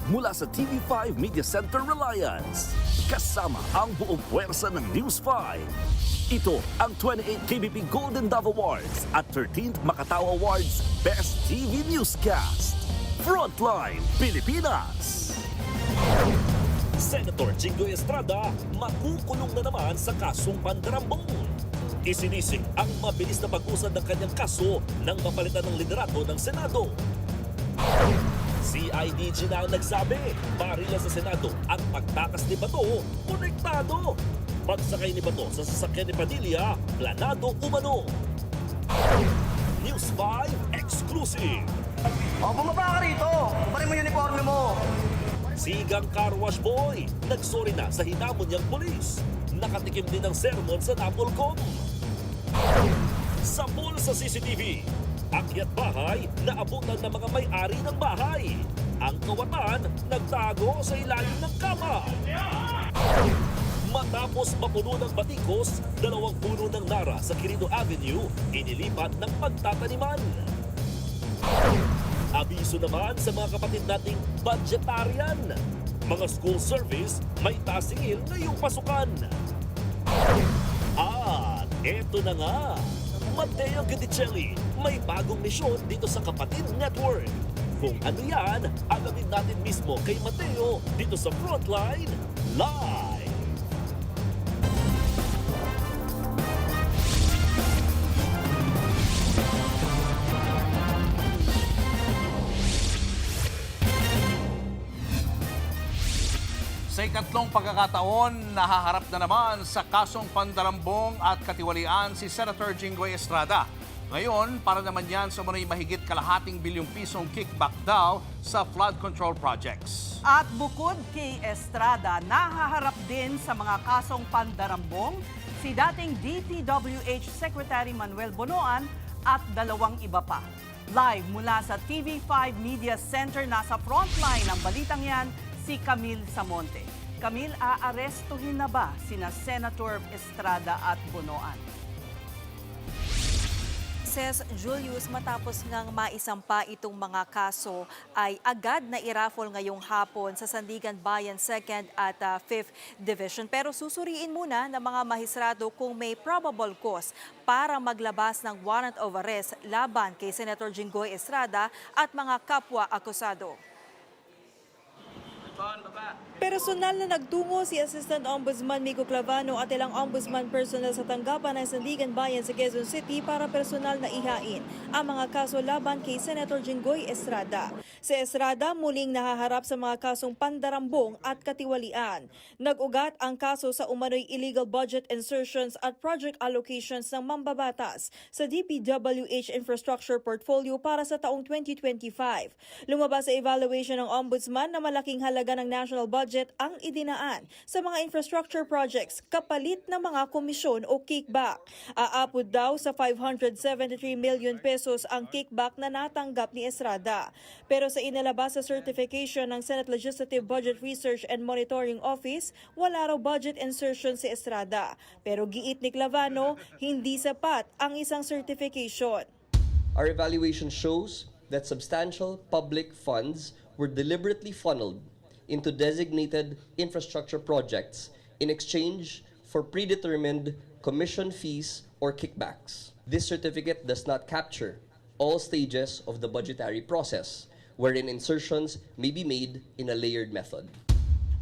mula sa TV5 Media Center Reliance. Kasama ang buong puwersa ng News 5. Ito ang 28 KBP Golden Dove Awards at 13th Macatao Awards Best TV Newscast. Frontline Pilipinas! Senator Jinggoy Estrada makukulong na naman sa kasong pandarambong. Isinisig ang mabilis na pag-usad ng kanyang kaso nang mapalitan ng liderato ng Senado. CIDG na ang nagsabi, barila sa Senado ang pagtakas ni Bato, konektado. Pagsakay ni Bato sa sasakyan ni Padilla, planado umano. News 5 Exclusive. Bumaba ka rito! Kumparin mo yung uniforme mo! Sigang car wash boy, nagsorry na sa hinamon niyang pulis. Nakatikim din ng sermon sa Napolcom. Sapul sa CCTV. Akyat bahay, naabutan ng mga may-ari ng bahay. Ang kawatan, nagtago sa ilalim ng kama. Matapos mapuno ng batikos, 2 puno ng nara sa Quirino Avenue, inilipat ng pagtataniman. Abiso naman sa mga kapatid nating budgetarian. Mga school service may tasingil ngayong pasukan. At eto na nga, Matteo Guidicelli may bagong misyon dito sa Kapatid Network. Kung ano yan, alamin natin mismo kay Matteo dito sa Frontline Live. Sa ikatlong pagkakataon, nahaharap na naman sa kasong pandarambong at katiwalian si Senator Jinggoy Estrada. Ngayon, para naman yan sa mga mahigit kalahating bilyong pisong kickback daw sa flood control projects. At bukod kay Estrada, nahaharap din sa mga kasong pandarambong si dating DPWH Secretary Manuel Bonoan at 2 iba pa. Live mula sa TV5 Media Center, nasa frontline ng balitang yan, si Camille Samonte. Camille, aarestuhin na ba sina Senator Estrada at Bonoan? Ses Julius, matapos ngang maisampa itong mga kaso ay agad na iraffle ngayong hapon sa Sandigan Bayan 2nd at 5th Division. Pero susuriin muna ng mga mahisrado kung may probable cause para maglabas ng warrant of arrest laban kay Senator Jinggoy Estrada at mga kapwa akusado. Personal na nagtungo si Assistant Ombudsman Mico Clavano at ilang ombudsman personnel sa tanggapan ng Sandigan Bayan sa Quezon City para personal na ihain ang mga kaso laban kay Senator Jinggoy Estrada. Si Estrada muling nahaharap sa mga kasong pandarambong at katiwalian. Nag-ugat ang kaso sa umano'y illegal budget insertions at project allocations ng mambabatas sa DPWH infrastructure portfolio para sa taong 2025. Lumabas sa evaluation ng ombudsman na malaking halaga ng national budget ang idinaan sa mga infrastructure projects kapalit ng mga komisyon o kickback. Aapod daw sa 573 million pesos ang kickback na natanggap ni Estrada. Pero sa inilabas sa certification ng Senate Legislative Budget Research and Monitoring Office, wala raw budget insertion si Estrada. Pero giit ni Clavano, hindi sapat ang isang certification. Our evaluation shows that substantial public funds were deliberately funneled into designated infrastructure projects in exchange for predetermined commission fees or kickbacks. This certificate does not capture all stages of the budgetary process, wherein insertions may be made in a layered method.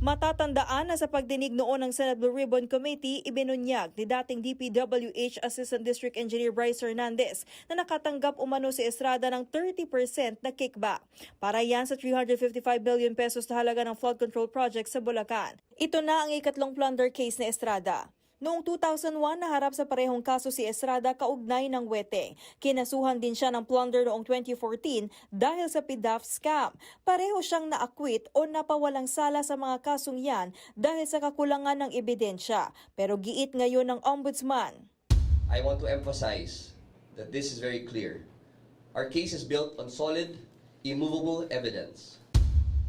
Matatandaan na sa pagdinig noon ng Senate Blue Ribbon Committee, ibinunyag ni dating DPWH Assistant District Engineer Bryce Hernandez na nakatanggap umano si Estrada ng 30% na kickback. Para yan sa 355 billion pesos na halaga ng flood control project sa Bulacan. Ito na ang ikatlong plunder case ni Estrada. Noong 2001, naharap sa parehong kaso si Estrada kaugnay ng weteng. Kinasuhan din siya ng plunder noong 2014 dahil sa PDAF scam. Pareho siyang na-acquit o napawalang sala sa mga kasong yan dahil sa kakulangan ng ebidensya. Pero giit ngayon ng ombudsman. I want to emphasize that this is very clear. Our case is built on solid, immovable evidence.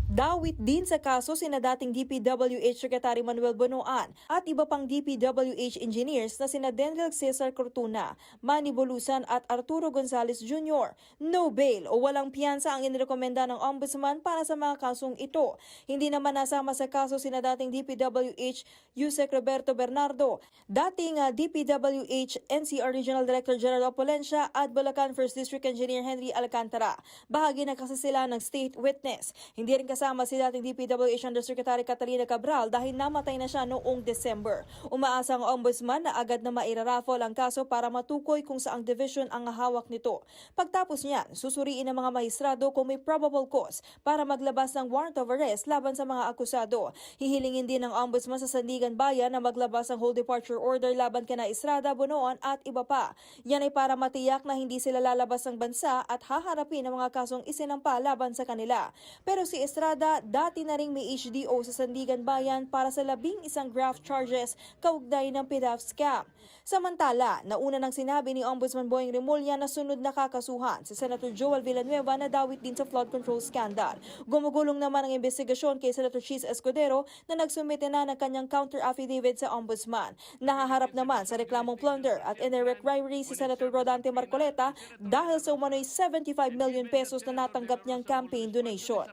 Dawit din sa kaso sina dating DPWH Secretary Manuel Bonoan at iba pang DPWH engineers na sina Denville Cesar Cortuna, Manny Bolusan at Arturo Gonzales Jr. No bail o walang piyansa ang inirekomenda ng Ombudsman para sa mga kasong ito. Hindi naman nasama sa kaso sina dating DPWH Yusek Roberto Bernardo, dating DPWH NCR Regional Director General Polencia at Bulacan 1st District Engineer Henry Alcantara. Bahagi na kasi sila ng state witness. Hindi rin kasama si dating DPWH Undersecretary Catalina Cabral dahil namatay na siya noong December. Umaasa ang Ombudsman na agad na mairaraffle ang kaso para matukoy kung saang division ang hawak nito. Pagtapos niyan, susuriin ng mga mahistrado kung may probable cause para maglabas ng warrant of arrest laban sa mga akusado. Hihilingin din ng Ombudsman sa Sandigan Bayan na maglabas ng whole departure order laban kina Estrada, Bonoan at iba pa. Yan ay para matiyak na hindi sila lalabas ng bansa at haharapin ang mga kasong isinampa laban sa kanila. Pero si Estrada dati na ring may HDO sa Sandigan Bayan para sa 11 graft charges kaugnay ng PDAF scam. Samantala, nauna nang sinabi ni Ombudsman Boying Remulla na sunod na kakasuhan si Senator Joel Villanueva na dawit din sa flood control scandal. Gumugulong naman ang investigasyon kay Senator Chis Escudero na nagsumite na ng kanyang counter affidavit sa Ombudsman. Nahaharap naman sa reklamong plunder at indirect bribery si Senator Rodante Marcoleta dahil sa umano'y 75 million pesos na natanggap niyang campaign donation.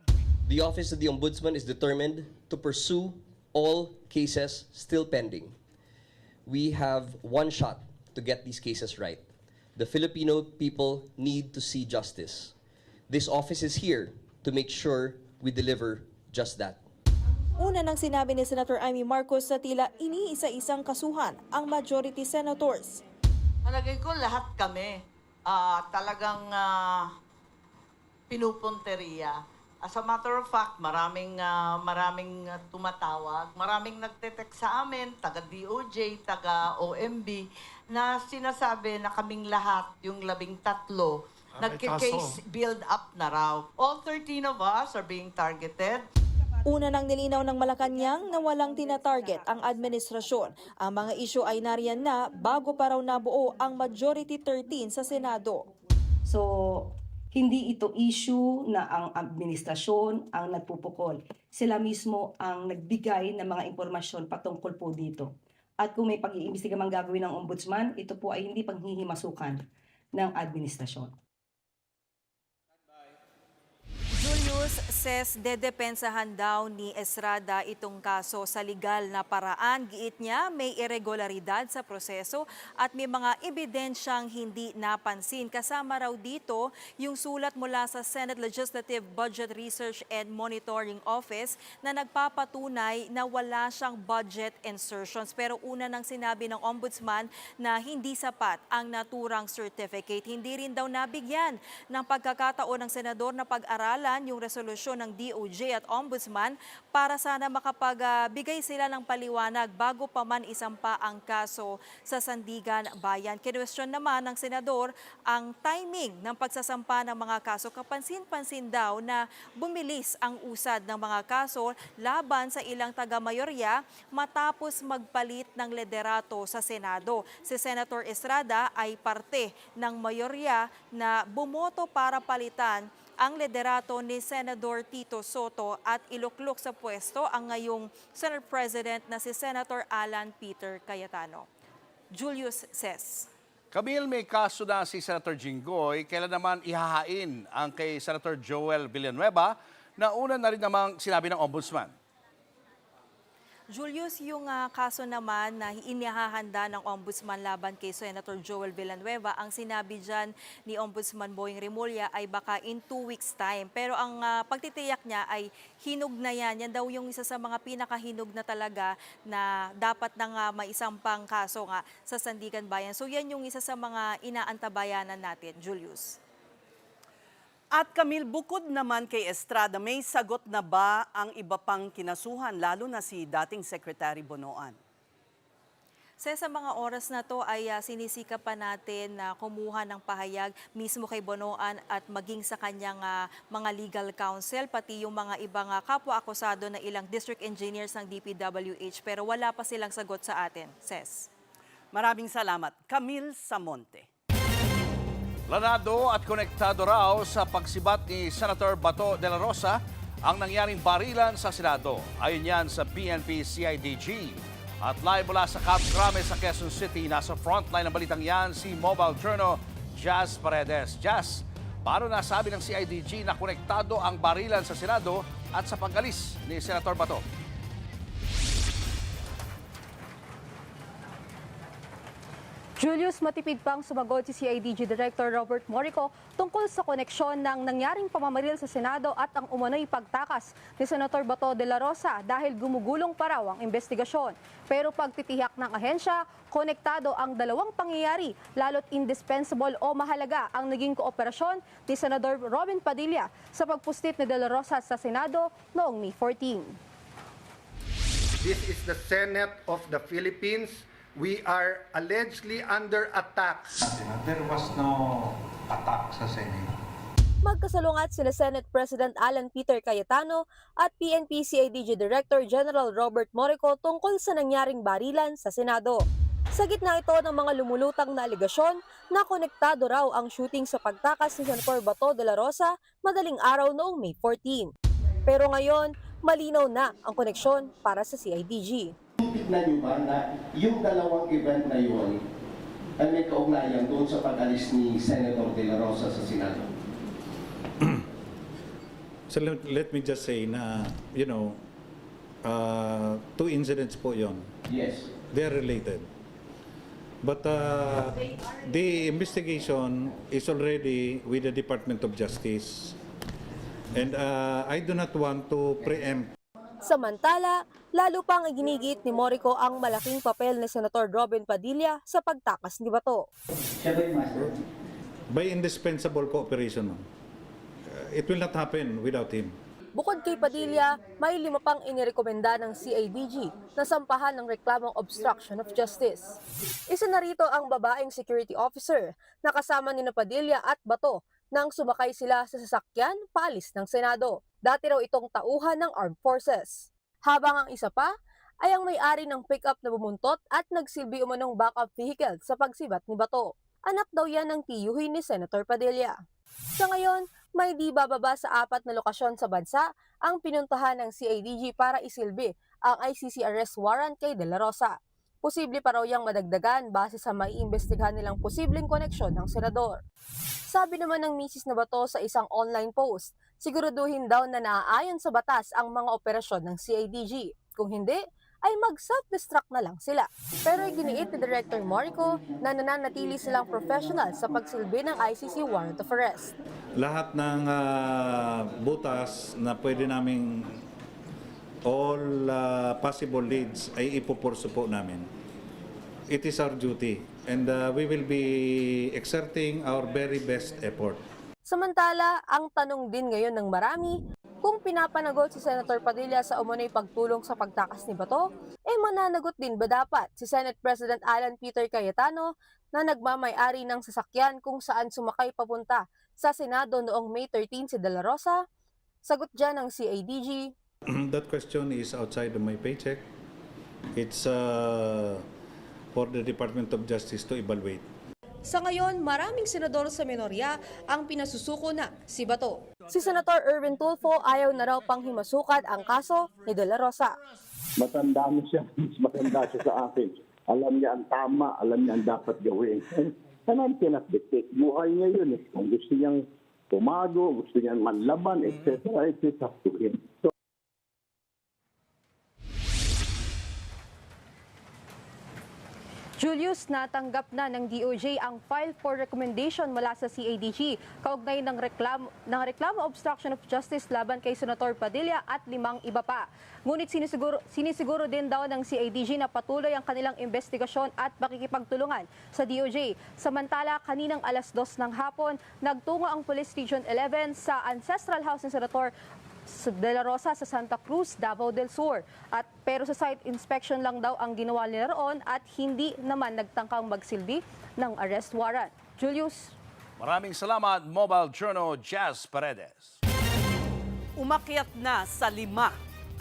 The Office of the Ombudsman is determined to pursue all cases still pending. We have one shot to get these cases right. The Filipino people need to see justice. This office is here to make sure we deliver just that. Una nang sinabi ni Senator Amy Marcos sa tila iniisa-isang kasuhan ang majority senators. Palagay ko lahat kami talagang pinupunteriya. As a matter of fact, maraming tumatawag, maraming nagte-text sa amin, taga DOJ, taga OMB, na sinasabi na kaming lahat, yung 13, nagke-case build up na raw. All 13 of us are being targeted. Una nang nilinaw ng Malacanang na walang tina-target ang administrasyon. Ang mga isyu ay nariyan na bago pa raw nabuo ang Majority 13 sa Senado. So, hindi ito issue na ang administrasyon ang nagpupukol. Sila mismo ang nagbigay ng mga impormasyon patungkol po dito. At kung may pag-iimbestiga mang gagawin ng Ombudsman, ito po ay hindi panghihimasukan ng administrasyon. Julius says dedepensahan daw ni Estrada itong kaso sa legal na paraan. Giit niya may irregularidad sa proseso at may mga ebidensyang hindi napansin. Kasama raw dito yung sulat mula sa Senate Legislative Budget Research and Monitoring Office na nagpapatunay na wala siyang budget insertions. Pero una nang sinabi ng Ombudsman na hindi sapat ang naturang certificate. Hindi rin daw nabigyan ng pagkakataon ng senador na pag-aralan yung resolusyon ng DOJ at Ombudsman para sana makapagbigay sila ng paliwanag bago pa man isampa ang kaso sa Sandigan Bayan. Kinwestiyon naman ng senador ang timing ng pagsasampa ng mga kaso. Kapansin-pansin daw na bumilis ang usad ng mga kaso laban sa ilang taga-mayorya matapos magpalit ng liderato sa Senado. Si Senator Estrada ay parte ng mayorya na bumoto para palitan ang liderato ni Senador Tito Soto at iluklok sa pwesto ang ngayong Senate President na si Senator Alan Peter Cayetano. Julius says. Camille, may kaso na si Senator Jinggoy. Kailan naman ihahain ang kay Senator Joel Villanueva na una na rin namang sinabi ng Ombudsman? Julius, yung kaso naman na inihahanda ng Ombudsman laban kay Senator Joel Villanueva, ang sinabi dyan ni Ombudsman Boying Remulla ay baka in 2 weeks time. Pero ang pagtitiyak niya ay hinog na yan. Yan daw yung isa sa mga pinakahinog na talaga na dapat na maisampang kaso nga sa Sandigan Bayan. So yan yung isa sa mga inaantabayanan natin, Julius. At Camille, bukod naman kay Estrada, may sagot na ba ang iba pang kinasuhan, lalo na si dating Secretary Bonoan? Sa mga oras na to ay sinisikap pa natin na kumuha ng pahayag mismo kay Bonoan at maging sa kanyang mga legal counsel, pati yung mga ibang kapwa-akusado na ilang district engineers ng DPWH. Pero wala pa silang sagot sa atin, Ses. Maraming salamat. Camille Samonte. Planado at konektado raw sa pagsibat ni Senator Bato de la Rosa ang nangyaring barilan sa Senado. Ayon yan sa PNP-CIDG. At live mula sa Camp Crame sa Quezon City, nasa frontline ng balitang yan si Mobile Journal Jazz Paredes. Jazz, paano nasabi ng CIDG na konektado ang barilan sa Senado at sa pag-alis ni Senator Bato? Julius, matipid pang sumagot si CIDG Director Robert Morico tungkol sa koneksyon ng nangyaring pamamaril sa Senado at ang umano'y pagtakas ni Senator Bato de la Rosa dahil gumugulong pa raw ang investigasyon. Pero pagtitiyak ng ahensya, konektado ang dalawang pangyayari, lalo't indispensable o mahalaga ang naging kooperasyon ni Senador Robin Padilla sa pagpuslit ni de la Rosa sa Senado noong May 14. This is the Senate of the Philippines. We are allegedly under attack. There was no attack sa Senate. Magkasalungat sila Senate President Alan Peter Cayetano at PNP CIDG Director General Robert Morico tungkol sa nangyaring barilan sa Senado. Sa gitna ito ng mga lumulutang na aligasyon na konektado raw ang shooting sa pagtakas ni Senator Bato de la Rosa madaling araw noong May 14. Pero ngayon, malinaw na ang koneksyon para sa CIDG. Tignan niyo ba na yung dalawang event na yun ay may kaugnayan doon sa pag-alis ni Senator De La Rosa sa Senado? So let me just say na, two incidents po yon. Yes. They are related. But the investigation is already with the Department of Justice. And I do not want to preempt. Samantala, lalo pang iginigit ni Morico ang malaking papel ni Senator Robin Padilla sa pagtakas ni Bato. By indispensable cooperation, it will not happen without him. Bukod kay Padilla, may 5 pang inirekomenda ng CIDG na sampahan ng reklamong obstruction of justice. Isa na rito ang babaeng security officer na kasama ni Padilla at Bato nang sumakay sila sa sasakyan paalis ng Senado. Dati raw itong tauhan ng armed forces. Habang ang isa pa ay ang may-ari ng pickup na bumuntot at nagsilbi umanong backup vehicle sa pagsibat ni Bato. Anak daw yan ng tiyuhin ni Senator Padilla. Sa ngayon, may di bababa sa 4 na lokasyon sa bansa ang pinuntahan ng CIDG para isilbi ang ICC arrest warrant kay De La Rosa. Posible pa raw yang madagdagan base sa maiimbestigahan nilang posibleng koneksyon ng senador. Sabi naman ng misis na Bato sa isang online post, siguraduhin daw na naaayon sa batas ang mga operasyon ng CIDG. Kung hindi, ay mag-self-destruct na lang sila. Pero iginiit ni Director Morico na nananatili silang professional sa pagsilbi ng ICC warrant of arrest. Lahat ng butas na pwede naming all possible leads ay ipupurso po namin. It is our duty and we will be exerting our very best effort. Samantala, ang tanong din ngayon ng marami, kung pinapanagot si Senator Padilla sa umano'y pagtulong sa pagtakas ni Bato, mananagot din ba dapat si Senate President Alan Peter Cayetano na nagmamay-ari ng sasakyan kung saan sumakay papunta sa Senado noong May 13 si De La Rosa? Sagot dyan ng CIDG. That question is outside of my paycheck. It's for the Department of Justice to evaluate. Sa ngayon, maraming senador sa minorya ang pinasusuko na si Bato. Si Senator Erwin Tulfo ayaw na raw pang himasukat ang kaso ni De La Rosa. Matanda mo siya, matanda siya sa akin. Alam niya ang tama, alam niya ang dapat gawin. Saan pinag-dictate? Buhay niya yun. Kung gusto niyang tumago, gusto niyang manlaban, etc. It's up to him. Julius, natanggap na ng DOJ ang file for recommendation mula sa CIDG kaugnay ng reklamo obstruction of justice laban kay Senator Padilla at 5 iba pa. Ngunit sinisiguro din daw ng CIDG na patuloy ang kanilang investigasyon at makikipagtulungan sa DOJ. Samantala, kaninang alas 2 ng hapon, nagtungo ang Police Region 11 sa Ancestral House ng Senator De La Rosa sa Santa Cruz, Davao del Sur. Pero sa site inspection lang daw ang ginawa nila roon at hindi naman nagtangkang magsilbi ng arrest warrant. Julius. Maraming salamat, Mobile Journal Jazz Paredes. Umakyat na sa 5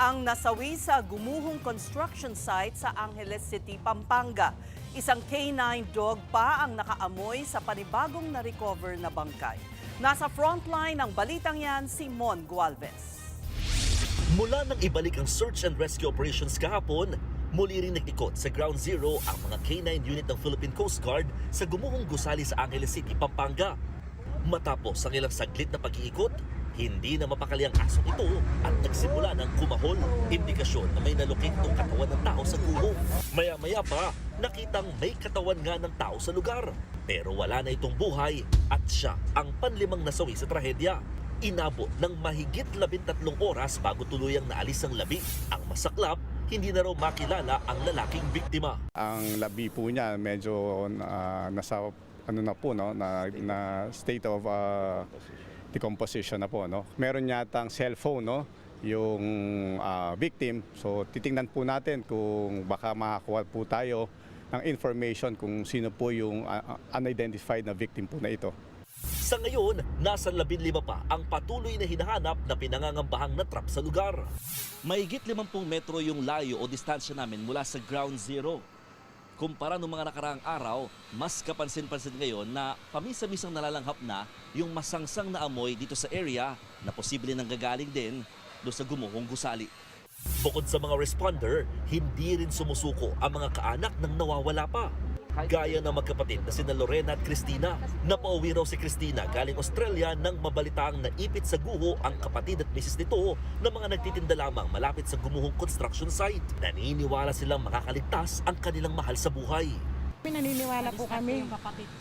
ang nasawi sa gumuhong construction site sa Angeles City, Pampanga. Isang K9 dog pa ang nakaamoy sa panibagong na-recover na bangkay. Nasa frontline ng balitang yan si Mon Gualvez. Mula nang ibalik ang search and rescue operations kahapon, muli rin nag-ikot sa Ground Zero ang mga K9 unit ng Philippine Coast Guard sa gumuhong gusali sa Angeles City, Pampanga. Matapos ang ilang saglit na pag-iikot, hindi na mapakali ang asong ito at nagsimula ng kumahol. Indikasyon na may nalokitong katawan ng tao sa guho. Maya-maya pa, nakitang may katawan nga ng tao sa lugar. Pero wala na itong buhay at siya ang panlimang nasawi sa trahedya. Inabot ng mahigit 13 oras bago tuluyang naalis ang labi. Ang masaklap, hindi na raw makilala ang lalaking biktima. Ang labi po niya medyo nasa na po no na state of decomposition na po no. Meron yatang cellphone no yung victim. So titingnan po natin kung baka makakuha po tayo ng information kung sino po yung unidentified na victim po na ito. Sa ngayon, nasa 15 pa ang patuloy na hinahanap na pinangangambahang na trap sa lugar. Mahigit 50 metro yung layo o distansya namin mula sa Ground Zero. Kumpara noong mga nakaraang araw, mas kapansin-pansin ngayon na pamisa-misang nalalanghap na yung masangsang na amoy dito sa area na posible nang gagaling din doon sa gumuhong gusali. Bukod sa mga responder, hindi rin sumusuko ang mga kaanak ng nawawala pa. Gaya ng magkapatid na sina Lorena at Christina. Napauwi raw si Christina galing Australia nang mabalitaang naipit sa guho ang kapatid at misis nito na mga nagtitinda lamang malapit sa gumuhong construction site. Naniniwala silang makakaligtas ang kanilang mahal sa buhay. Naniniwala po kami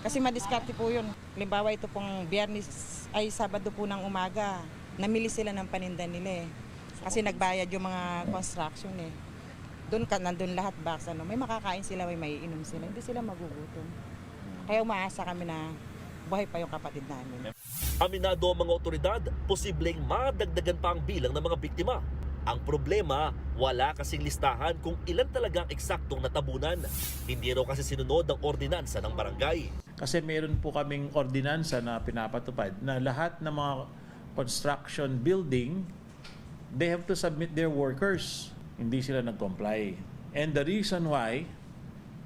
kasi madiskarte po yun. Halimbawa ito pong Biyernes ay Sabado po ng umaga. Namili sila ng paninda nila kasi nagbayad yung mga construction nandun lahat box, may makakain sila, may maiinom sila, hindi sila magugutom. Kaya umaasa kami na buhay pa yung kapatid namin. Aminado ang mga otoridad, posibleng madagdagan pa ang bilang ng mga biktima. Ang problema, wala kasing listahan kung ilan talagang eksaktong natabunan. Hindi raw kasi sinunod ang ordinansa ng barangay. Kasi meron po kaming ordinansa na pinapatupad na lahat ng mga construction building, they have to submit their workers. Hindi sila nag-comply. And the reason why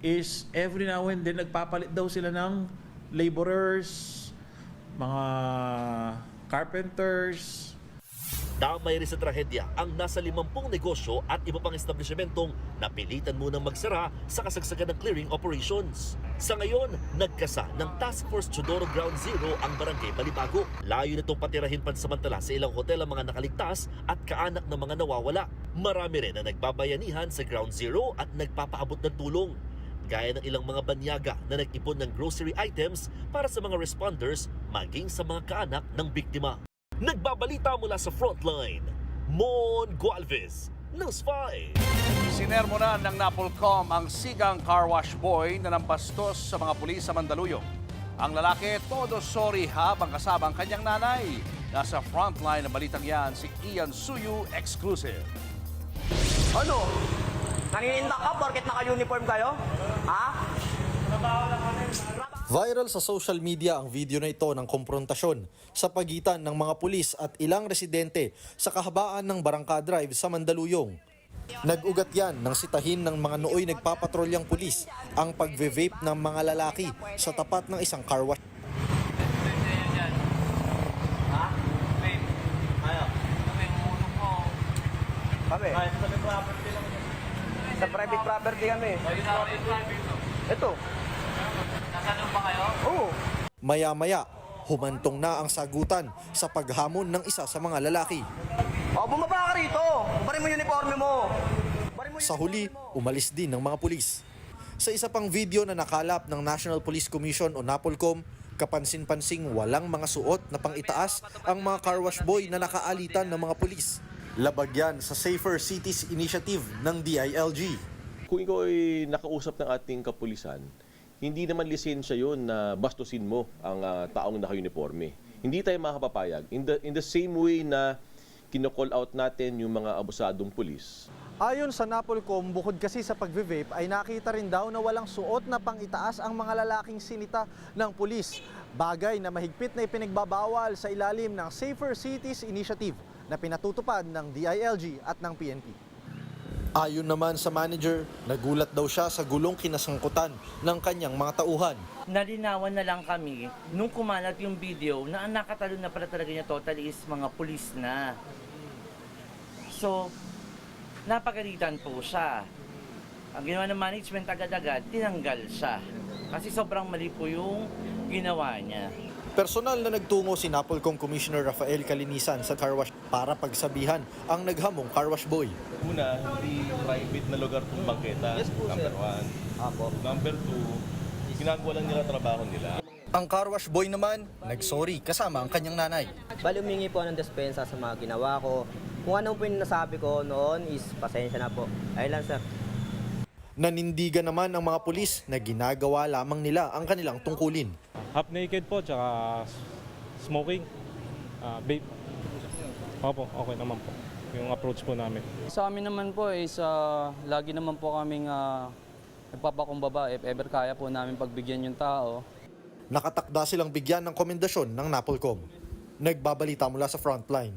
is every now and then nagpapalit daw sila ng laborers, mga carpenters. Damay rin sa trahedya ang nasa 50 negosyo at iba pang establishmentong napilitan munang magsara sa kasagsagan ng clearing operations. Sa ngayon, nagkasa ng Task Force Chodoro Ground Zero ang barangay Balibago. Layo nitong patirahin pansamantala sa ilang hotel ang mga nakaligtas at kaanak ng mga nawawala. Marami rin na nagbabayanihan sa Ground Zero at nagpapaabot ng tulong. Gaya ng ilang mga banyaga na nag-ipon ng grocery items para sa mga responders maging sa mga kaanak ng biktima. Nagbabalita mula sa Frontline, Mon Gualvez, News 5. Sinermonan ng Napolcom ang sigang car wash boy na nampastos sa mga pulis sa Mandaluyong. Ang lalaki, todo sorry habang kasama ang kanyang nanay. Nasa Frontline na balitang yan, si Ian Suyu, exclusive. Ano? Naninindak ka porket naka-uniform kayo? Ha? Viral sa social media ang video na ito ng komprontasyon sa pagitan ng mga pulis at ilang residente sa kahabaan ng Barangka Drive sa Mandaluyong. Nag-ugat yan nang sitahin ng mga nooy nagpapatrolyang pulis ang pagve-vape ng mga lalaki sa tapat ng isang car wash. Kami. Sa private property kami. Ito. Nasaan ba kayo? Oo. Maya-maya, humantong na ang sagutan sa paghamon ng isa sa mga lalaki. Bumaba ka rito. Bari mo uniforme mo. Sa huli, umalis din ng mga pulis. Sa isa pang video na nakalap ng National Police Commission o NAPOLCOM, kapansin-pansing walang mga suot na pang-itaas ang mga car wash boy na nakaalitan ng mga pulis. Labag yan sa Safer Cities Initiative ng DILG. Kung ikaw ay nakausap ng ating kapulisan, hindi naman lisensya yun na bastusin mo ang taong naka-uniforme. Hindi tayo makapapayag. In the same way na kino-call out natin yung mga abusadong pulis. Ayon sa NAPOLCOM, bukod kasi sa pagve-vape ay nakita rin daw na walang suot na pang-itaas ang mga lalaking sinita ng pulis. Bagay na mahigpit na ipinagbabawal sa ilalim ng Safer Cities Initiative na pinatutupad ng DILG at ng PNP. Ayon naman sa manager, nagulat daw siya sa gulong kinasangkutan ng kanyang mga tauhan. Nalinawan na lang kami nung kumalat yung video na ang nakatalo na pala talaga niya total is mga pulis na. So, napagalitan po siya. Ang ginawa ng management agad-agad, tinanggal siya. Kasi sobrang mali po yung ginawa niya. Personal na nagtungo si Napolcom Commissioner Rafael Calinisan sa car wash para pagsabihan ang naghamong car wash boy. Una, hindi private na lugar itong bangketa. Number 1. Number 2, ginagawa lang nila trabaho nila. Ang car wash boy naman, nagsorry kasama ang kanyang nanay. Bali, humingi po ng dispensa sa mga ginawa ko. Kung ano po yung nasabi ko noon is pasensya na po. Ayun lang, sir. Nanindigan naman ang mga pulis na ginagawa lamang nila ang kanilang tungkulin. Half naked po, tsaka smoking, vape. Opo, okay naman po yung approach po namin. Sa amin naman po is lagi naman po kaming nagpapakumbaba if ever kaya po namin pagbigyan yung tao. Nakatakda silang bigyan ng komendasyon ng Napolcom. Nagbabalita mula sa frontline.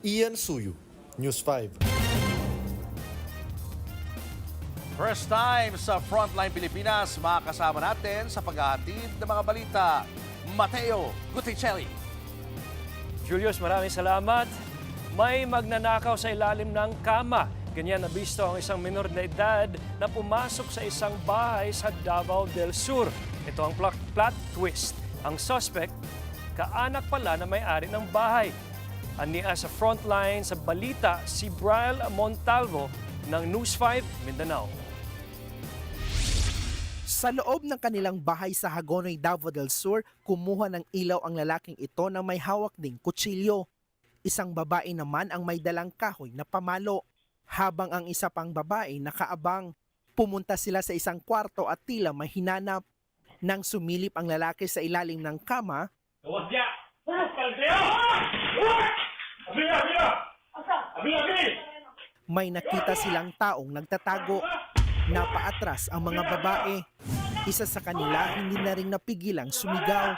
Ian Suyu, News 5. First time sa Frontline Pilipinas, makakasama natin sa paghahatid ng mga balita, Mateo Guticelli. Julius, maraming salamat. May magnanakaw sa ilalim ng kama. Ganyan nabisto ang isang minor na edad na pumasok sa isang bahay sa Davao del Sur. Ito ang plot twist. Ang suspect, kaanak pala na may-ari ng bahay. Ania sa Frontline sa balita si Brian Montalvo ng News 5 Mindanao. Sa loob ng kanilang bahay sa Hagonoy, Davao del Sur, kumuha ng ilaw ang lalaking ito na may hawak ding kutsilyo. Isang babae naman ang may dalang kahoy na pamalo. Habang ang isa pang babae nakaabang. Pumunta sila sa isang kwarto at tila may hinanap. Nang sumilip ang lalaki sa ilalim ng kama, may nakita silang taong nagtatago. Napaatras ang mga babae. Isa sa kanila hindi na rin napigilang sumigaw.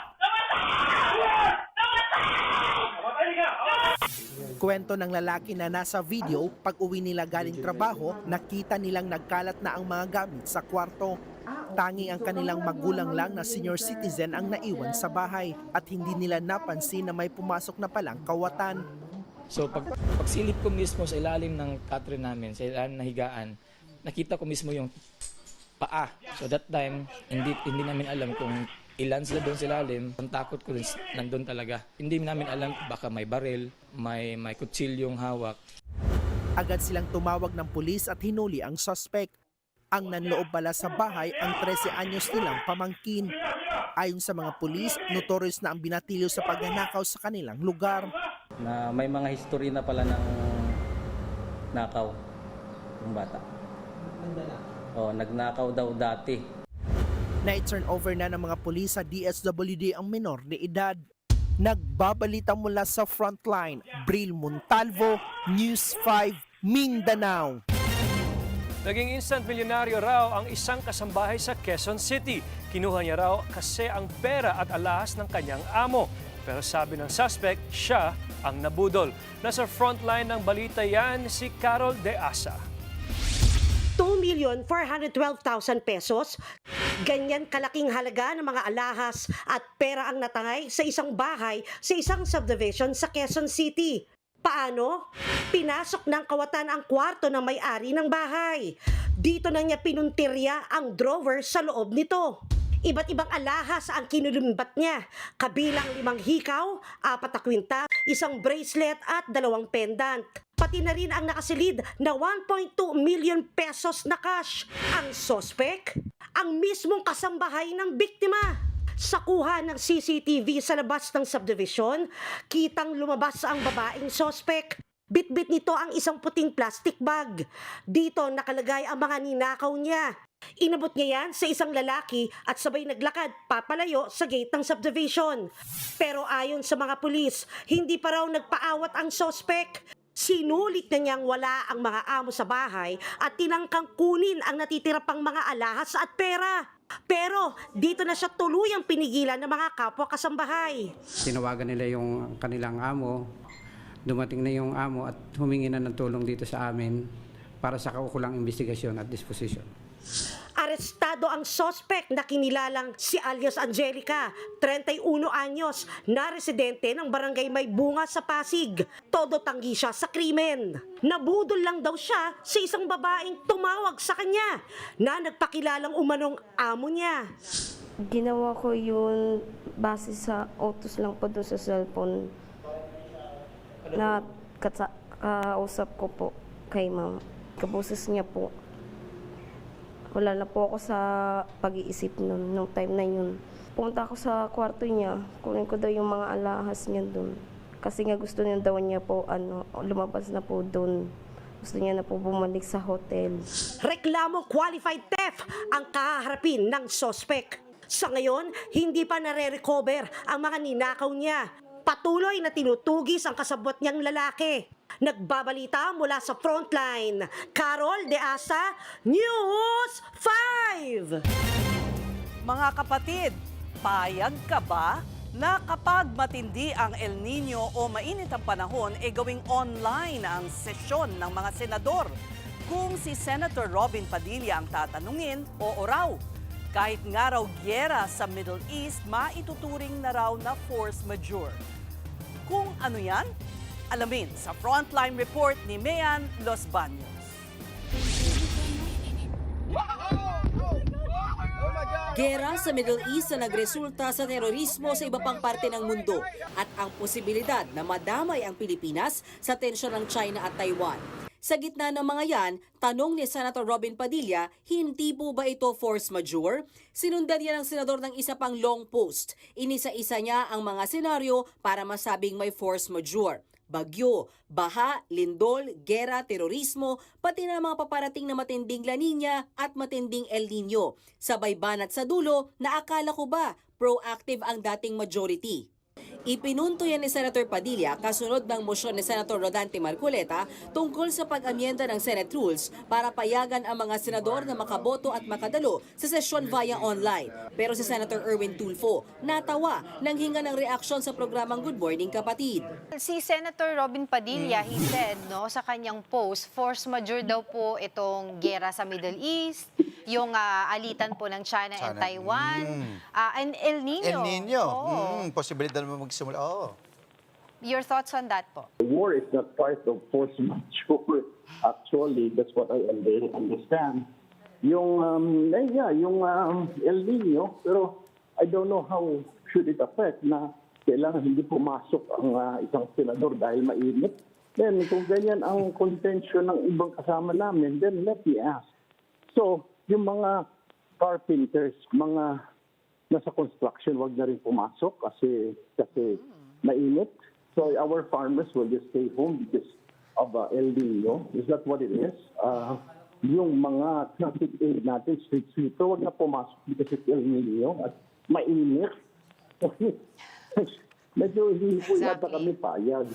Kwento ng lalaki na nasa video, pag uwi nila galing trabaho, nakita nilang nagkalat na ang mga gamit sa kwarto. Tanging ang kanilang magulang lang na senior citizen ang naiwan sa bahay at hindi nila napansin na may pumasok na palang kawatan. So pagsilip ko mismo sa ilalim ng katre namin, sa ilalim ng higaan, nakita ko mismo yung paa. So that time, hindi namin alam kung ilan sila doon sa ilalim. Ang takot ko rin nandun talaga. Hindi namin alam baka may baril, may kutsilyong hawak. Agad silang tumawag ng pulis at hinuli ang suspect. Ang nanloob pala sa bahay ang 13 anyos nilang pamangkin. Ayon sa mga pulis, notorious na ang binatilyo sa pagnanakaw sa kanilang lugar. Na may mga history na pala ng nakaw ng bata. Nagnakaw daw dati. Na-turn over na ng mga pulis sa DSWD ang minor na edad. Nagbabalita mula sa Frontline, Bril Montalvo, News 5, Mindanao. Naging instant milyonaryo raw ang isang kasambahay sa Quezon City. Kinuha niya raw kasi ang pera at alahas ng kanyang amo. Pero sabi ng suspect, siya ang nabudol. Nasa frontline ng balita yan si Carol De Asa. 2,412,000 pesos. Ganyan kalaking halaga ng mga alahas at pera ang natangay sa isang bahay sa isang subdivision sa Quezon City. Paano? Pinasok ng kawatan ang kwarto ng may-ari ng bahay. Dito na niya pinuntirya ang drawer sa loob nito. Iba't ibang alahas ang kinulumbat niya, kabilang 5 hikaw, 4 na kwinta, 1 bracelet at 2 pendant. Pati na rin ang nakasilid na 1.2 million pesos na cash. Ang sospek, ang mismong kasambahay ng biktima. Sa kuha ng CCTV sa labas ng subdivision, kitang lumabas ang babaeng sospek. Bit-bit nito ang isang puting plastic bag. Dito nakalagay ang mga ninakaw niya. Inabot niya yan sa isang lalaki at sabay naglakad papalayo sa gate ng subdivision. Pero ayon sa mga pulis, hindi pa raw nagpaawat ang sospek. Sinulit na niyang wala ang mga amo sa bahay at tinangkang kunin ang natitira pang mga alahas at pera. Pero dito na siya tuluyang pinigilan ng mga kapwa kasambahay. Tinawagan nila yung kanilang amo, dumating na yung amo at humingi na ng tulong dito sa amin para sa kaukulang investigasyon at disposition. Arestado ang sospek na kinilalang si alias Angelica, 31 anyos, na residente ng barangay May Bunga sa Pasig. Todo tanggi siya sa krimen. Nabudol lang daw siya sa isang babaeng tumawag sa kanya na nagpakilalang umanong amo niya. Ginawa ko yun base sa utos lang po doon sa cellphone na kausap ko po kay ma'am. Kaboses niya po. Wala na po ako sa pag-iisip nung time na yun. Pumunta ako sa kwarto niya, kunin ko daw yung mga alahas niya doon. Kasi nga gusto niya daw niya po, lumabas na po doon. Gusto niya na po bumalik sa hotel. Reklamo qualified theft ang kaharapin ng sospek. Sa ngayon, hindi pa nare-recover ang mga ninakaw niya. Patuloy na tinutugis ang kasabot niyang lalaki. Nagbabalita mula sa frontline. Carol De Asa, News 5! Mga kapatid, payag ka ba na kapag matindi ang El Nino o mainit ang panahon, gawing online ang sesyon ng mga senador? Kung si Senator Robin Padilla ang tatanungin, oo raw. Kahit nga raw gyera sa Middle East, maituturing na raw na force majeure. Kung ano yan, alamin sa Frontline Report ni Mean Los Baños. Gera sa Middle East na nagresulta sa terorismo sa iba pang parte ng mundo at ang posibilidad na madamay ang Pilipinas sa tensyon ng China at Taiwan. Sa gitna ng mga yan, tanong ni Senator Robin Padilla, hindi po ba ito force majeure? Sinundan niya ng senador ng isa pang long post. Inisa-isa niya ang mga senaryo para masabing may force majeure. Bagyo, baha, lindol, gera, terorismo, pati na mga paparating na matinding La Nina at matinding El Nino. Sabay banat sa dulo na akala ko ba proactive ang dating majority. Ipinunto yan ni Senator Padilla kasunod ng mosyon ni Senator Rodante Marcoleta tungkol sa pag-amyenda ng Senate Rules para payagan ang mga senador na makaboto at makadalo sa sesyon via online. Pero si Senator Erwin Tulfo natawa nang hinga ng reaksyon sa programang Good Morning Kapatid. Si Senator Robin Padilla, he said sa kanyang post, force majeure daw po itong gera sa Middle East, yung alitan po ng China and Taiwan, and El Nino. El Nino. Posibilidad mo magsimula. Your thoughts on that po? War is not part of force majeure. Actually, that's what I understand. Yung El Nino, pero I don't know how should it affect na kailangan hindi pumasok ang isang senador dahil mainit. Then, kung ganyan ang contention ng ibang kasama namin, then let me ask. So, yung mga carpenters, mga nasa construction, wag na rin pumasok kasi mainit. So our farmers will just stay home because of El Nino. Is that what it is? Yung mga traffic aid natin, street sweeper, wag na pumasok because of El Nino at mainit. Medyo hindi po yata kami payag.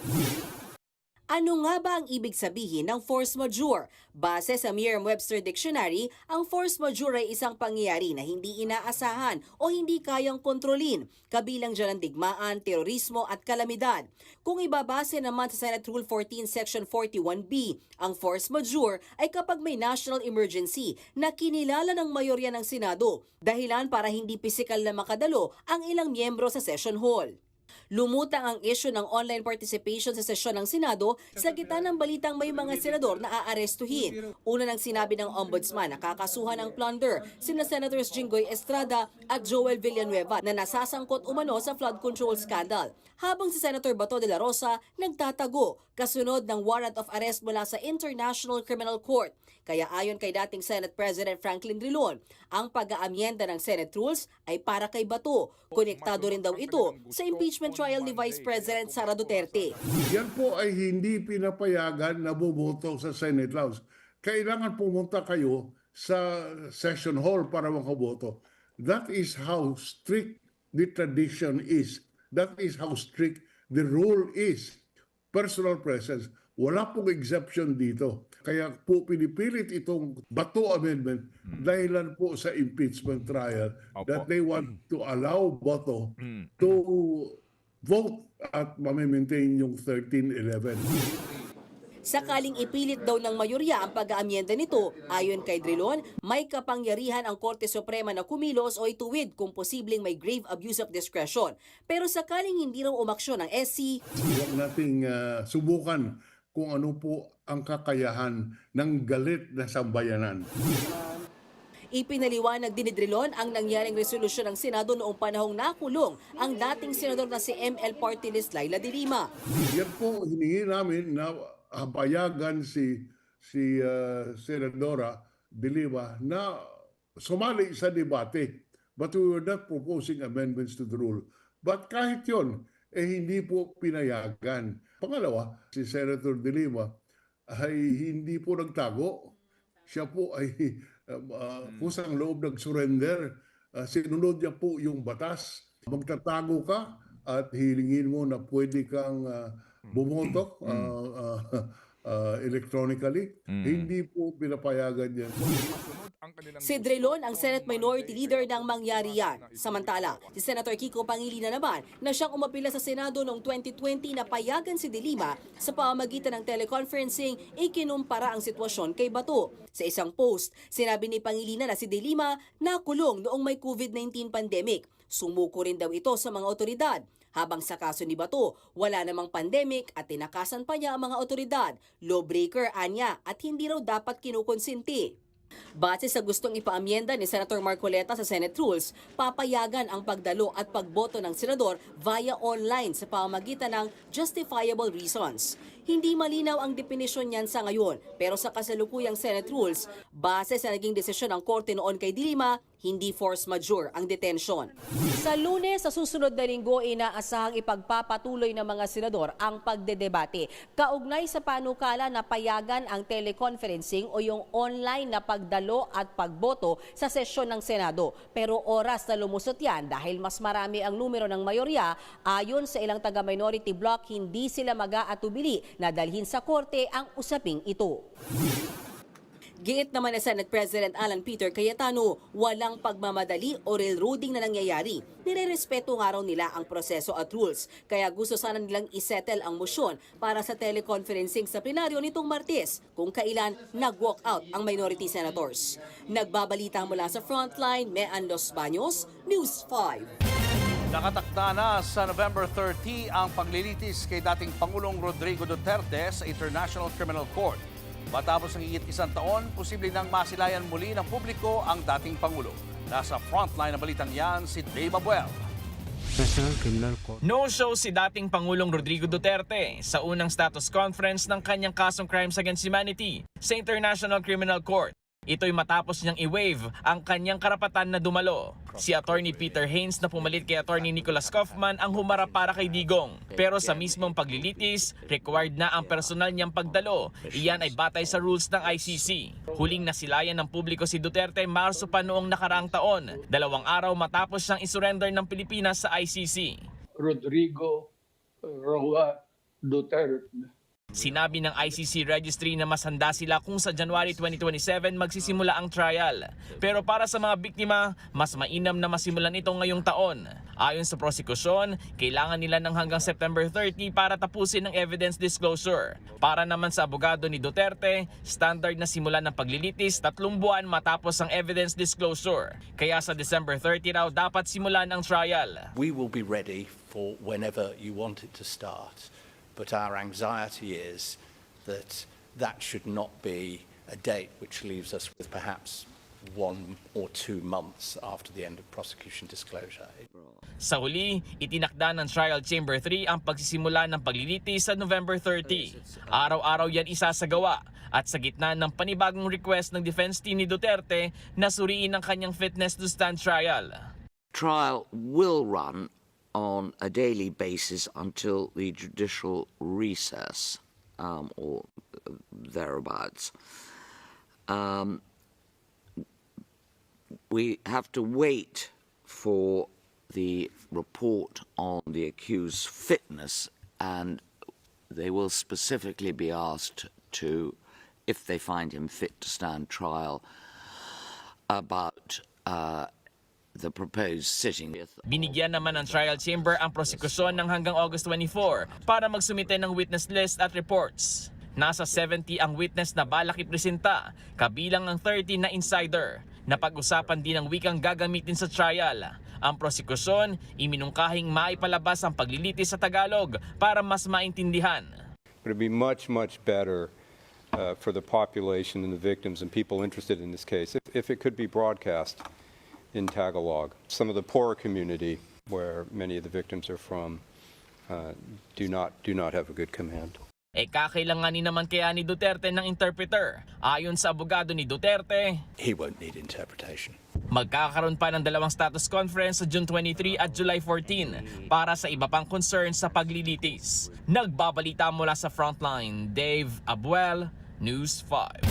Ano nga ba ang ibig sabihin ng force majeure? Base sa Merriam-Webster Dictionary, ang force majeure ay isang pangyayari na hindi inaasahan o hindi kayang kontrolin, kabilang dyan ang digmaan, terorismo at kalamidad. Kung ibabase naman sa Senate Rule 14 Section 41B, ang force majeure ay kapag may national emergency na kinilala ng mayorya ng Senado, dahilan para hindi pisikal na makadalo ang ilang miyembro sa session hall. Lumutang ang issue ng online participation sa sesyon ng Senado sa gitna ng balitang may mga senador na aarestuhin. Una nang sinabi ng Ombudsman na kakasuhan ng plunder sina Senators Jinggoy Estrada at Joel Villanueva na nasasangkot umano sa flood control scandal. Habang si Senator Bato de la Rosa nagtatago kasunod ng warrant of arrest mula sa International Criminal Court. Kaya ayon kay dating Senate President Franklin Drilon, ang pag-aamyenda ng Senate Rules ay para kay Bato. Konektado rin daw ito sa impeachment trial ni Vice President Sara Duterte. Yan po ay hindi pinapayagan na boboto sa Senate House. Kailangan pumunta kayo sa session hall para makaboto. That is how strict the tradition is. That is how strict the rule is. Personal presence. Wala pong exception dito. Kaya po pinipilit itong Bato Amendment dahilan po sa impeachment trial that they want to allow Bato to vote at mamimaintain yung 1311. Sakaling ipilit daw ng mayorya ang pag-aamyenda nito, ayon kay Drilon, may kapangyarihan ang Korte Suprema na kumilos o ituwid kung posibleng may grave abuse of discretion. Pero sakaling hindi raw umaksyon ng SC, Huwag nating subukan kung ano po ang kakayahan ng galit na sambayanan. ipinaliwanag din ni Drilon ang nangyaring resolusyon ng Senado noong panahong nakulong ang dating senador na si ML Party List Laila de Lima. Yan po hiningi namin na hapayagan si Senadora de Lima na sumali sa debate. But we were not proposing amendments to the rule. But kahit yun, hindi po pinayagan. Pangalawa, si Senator de Lima ay hindi po nagtago. Siya po ay kusang loob nag-surrender. Sinunod niya po yung batas. Magtatago ka at hilingin mo na pwede kang bumoto electronically. Hindi po pinapayagan yan. Si Drilon ang Senate Minority Leader nang mangyari yan. Samantala, si Senator Kiko Pangilinan naman na siyang umapila sa Senado noong 2020 na payagan si de Lima sa pamamagitan ng teleconferencing, ikinumpara ang sitwasyon kay Bato. Sa isang post, sinabi ni Pangilinan na si de Lima nakulong noong may COVID-19 pandemic. Sumuko rin daw ito sa mga otoridad. Habang sa kaso ni Bato, wala namang pandemic at tinakasan pa niya ang mga otoridad. Lawbreaker anya at hindi raw dapat kinukonsinti. Base sa gustong ipaamyenda ni Senator Marcoleta sa Senate Rules, papayagan ang pagdalo at pagboto ng senador via online sa pamamagitan ng justifiable reasons. Hindi malinaw ang definisyon niyan sa ngayon, pero sa kasalukuyang Senate Rules, base sa naging desisyon ng Korte noon kay de Lima, hindi force majeure ang detention. Sa Lunes, sa susunod na linggo, inaasahang ipagpapatuloy ng mga senador ang pagdedebate. Kaugnay sa panukala na payagan ang teleconferencing o yung online na pagdalo at pagboto sa sesyon ng Senado. Pero oras na lumusot yan dahil mas marami ang numero ng mayorya, ayon sa ilang taga-minority bloc, hindi sila mag-aatubili na dalhin sa korte ang usaping ito. Giit naman ni Senate President Alan Peter Cayetano, walang pagmamadali o railroading na nangyayari. Nirerespeto nga raw nila ang proseso at rules, kaya gusto sana nilang isettle ang motion para sa teleconferencing sa plenaryo nitong Martes, kung kailan nag-walk out ang minority senators. Nagbabalita mula sa Frontline, Mean Los Baños, News 5. Nakatakda na sa November 30 ang paglilitis kay dating Pangulong Rodrigo Duterte sa International Criminal Court. Matapos ng higit isang taon, posibleng nang masilayan muli ng publiko ang dating Pangulo. Nasa frontline ng balitang yan si Dave Abuel. No-show si dating Pangulong Rodrigo Duterte sa unang status conference ng kanyang kasong crimes against humanity sa International Criminal Court. Ito'y matapos niyang i-waive ang kanyang karapatan na dumalo. Si Attorney Peter Haynes na pumalit kay Attorney Nicholas Kaufman ang humarap para kay Digong. Pero sa mismong paglilitis, required na ang personal niyang pagdalo. Iyan ay batay sa rules ng ICC. Huling nasilayan ng publiko si Duterte Marso pa noong nakaraang taon, 2 araw matapos siyang isurrender ng Pilipinas sa ICC. Rodrigo Roa Duterte. Sinabi ng ICC registry na mas handa sila kung sa January 2027 magsisimula ang trial. Pero para sa mga biktima, mas mainam na masimulan ito ngayong taon. Ayon sa prosekusyon, kailangan nila ng hanggang September 30 para tapusin ang evidence disclosure. Para naman sa abogado ni Duterte, standard na simulan ng paglilitis 3 buwan matapos ang evidence disclosure. Kaya sa December 30 raw dapat simulan ang trial. We will be ready for whenever you want it to start. But our anxiety is that that should not be a date which leaves us with perhaps 1 or 2 months after the end of prosecution disclosure. Sa huli, itinakda ng Trial Chamber 3 ang pagsisimula ng paglilitis sa November 30. Araw-araw yan isasagawa at sa gitna ng panibagong request ng defense team ni Duterte na suriin ang kanyang fitness to stand trial. Trial will run on a daily basis until the judicial recess or thereabouts. We have to wait for the report on the accused's fitness, and they will specifically be asked to, if they find him fit to stand trial, about the proposed sitting. Binigyan naman ng trial chamber ang prosekusyon ng hanggang August 24 para magsumite ng witness list at reports. Nasa 70 ang witness na balak ipresenta, kabilang ang 30 na insider. Napag-usapan din ang wikang gagamitin sa trial. Ang prosekusyon, iminungkahing maipalabas ang paglilitis sa Tagalog para mas maintindihan. But it'd be much, much better for the population and the victims and people interested in this case if it could be broadcast in Tagalog. Some of the poorer community where many of the victims are from do not have a good command. Kakailanganin naman kaya ni Duterte ng interpreter. Ayon sa abogado ni Duterte, He won't need interpretation. magkakaroon pa ng dalawang status conference sa June 23 at July 14 para sa iba pang concerns sa paglilitis. Nagbabalita mula sa Frontline, Dave Abuel, News 5.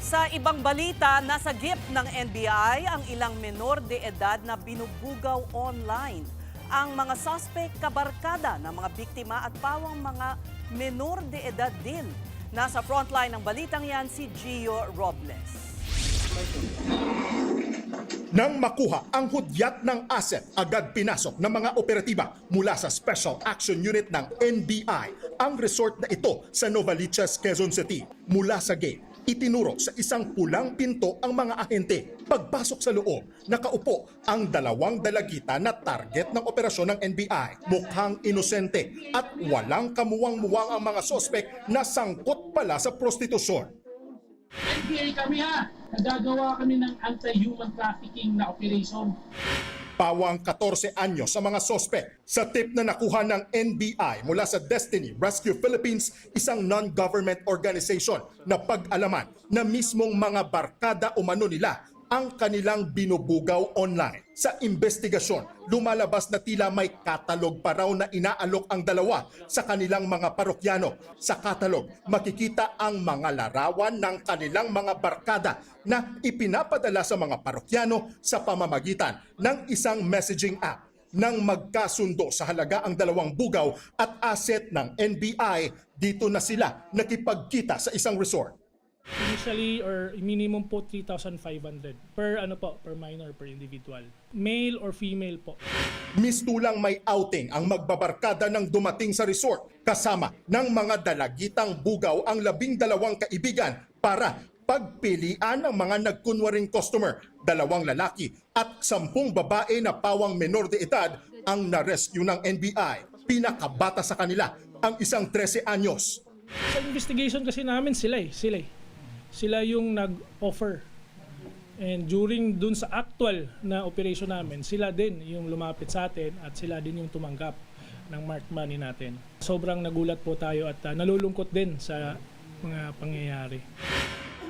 Sa ibang balita, nasa gip ng NBI ang ilang menor de edad na binubugaw online. Ang mga suspect kabarkada ng mga biktima at pawang mga menor de edad din. Nasa frontline ng balitang yan si Gio Robles. Nang makuha ang hudyat ng asset, agad pinasok ng mga operatiba mula sa Special Action Unit ng NBI ang resort na ito sa Novaliches, Quezon City. Mula sa gate, itinuro sa isang pulang pinto ang mga ahente. Pagpasok sa loob, nakaupo ang dalawang dalagita na target ng operasyon ng NBI. Mukhang inosente at walang kamuwang-muwang ang mga sospek na sangkot pala sa prostitusyon. NBI kami ha! Nagagawa kami ng anti-human trafficking na operation. Pawang 14 anyo sa mga sospek sa tip na nakuha ng NBI mula sa Destiny Rescue Philippines, isang non-government organization na pag-alaman na mismong mga barkada umano nila ang kanilang binubugaw online. Sa investigasyon, lumalabas na tila may katalog pa raw na inaalok ang dalawa sa kanilang mga parokyano. Sa katalog, makikita ang mga larawan ng kanilang mga barkada na ipinapadala sa mga parokyano sa pamamagitan ng isang messaging app. Nang magkasundo sa halaga ang dalawang bugaw at asset ng NBI, dito na sila nakipagkita sa isang resort. Initially or minimum po 3,500 per per minor, per individual. Male or female po. Mistulang may outing ang magbabarkada ng dumating sa resort kasama ng mga dalagitang bugaw ang 12 kaibigan para pagpilian ng mga nagkunwaring customer. 2 lalaki at 10 babae na pawang menor de edad ang na-rescue ng NBI. Pinakabata sa kanila ang isang 13 anyos. Sa investigation kasi namin sila yung nag-offer. And during dun sa actual na operation namin, sila din yung lumapit sa atin at sila din yung tumanggap ng marked money natin. Sobrang nagulat po tayo at nalulungkot din sa mga pangyayari.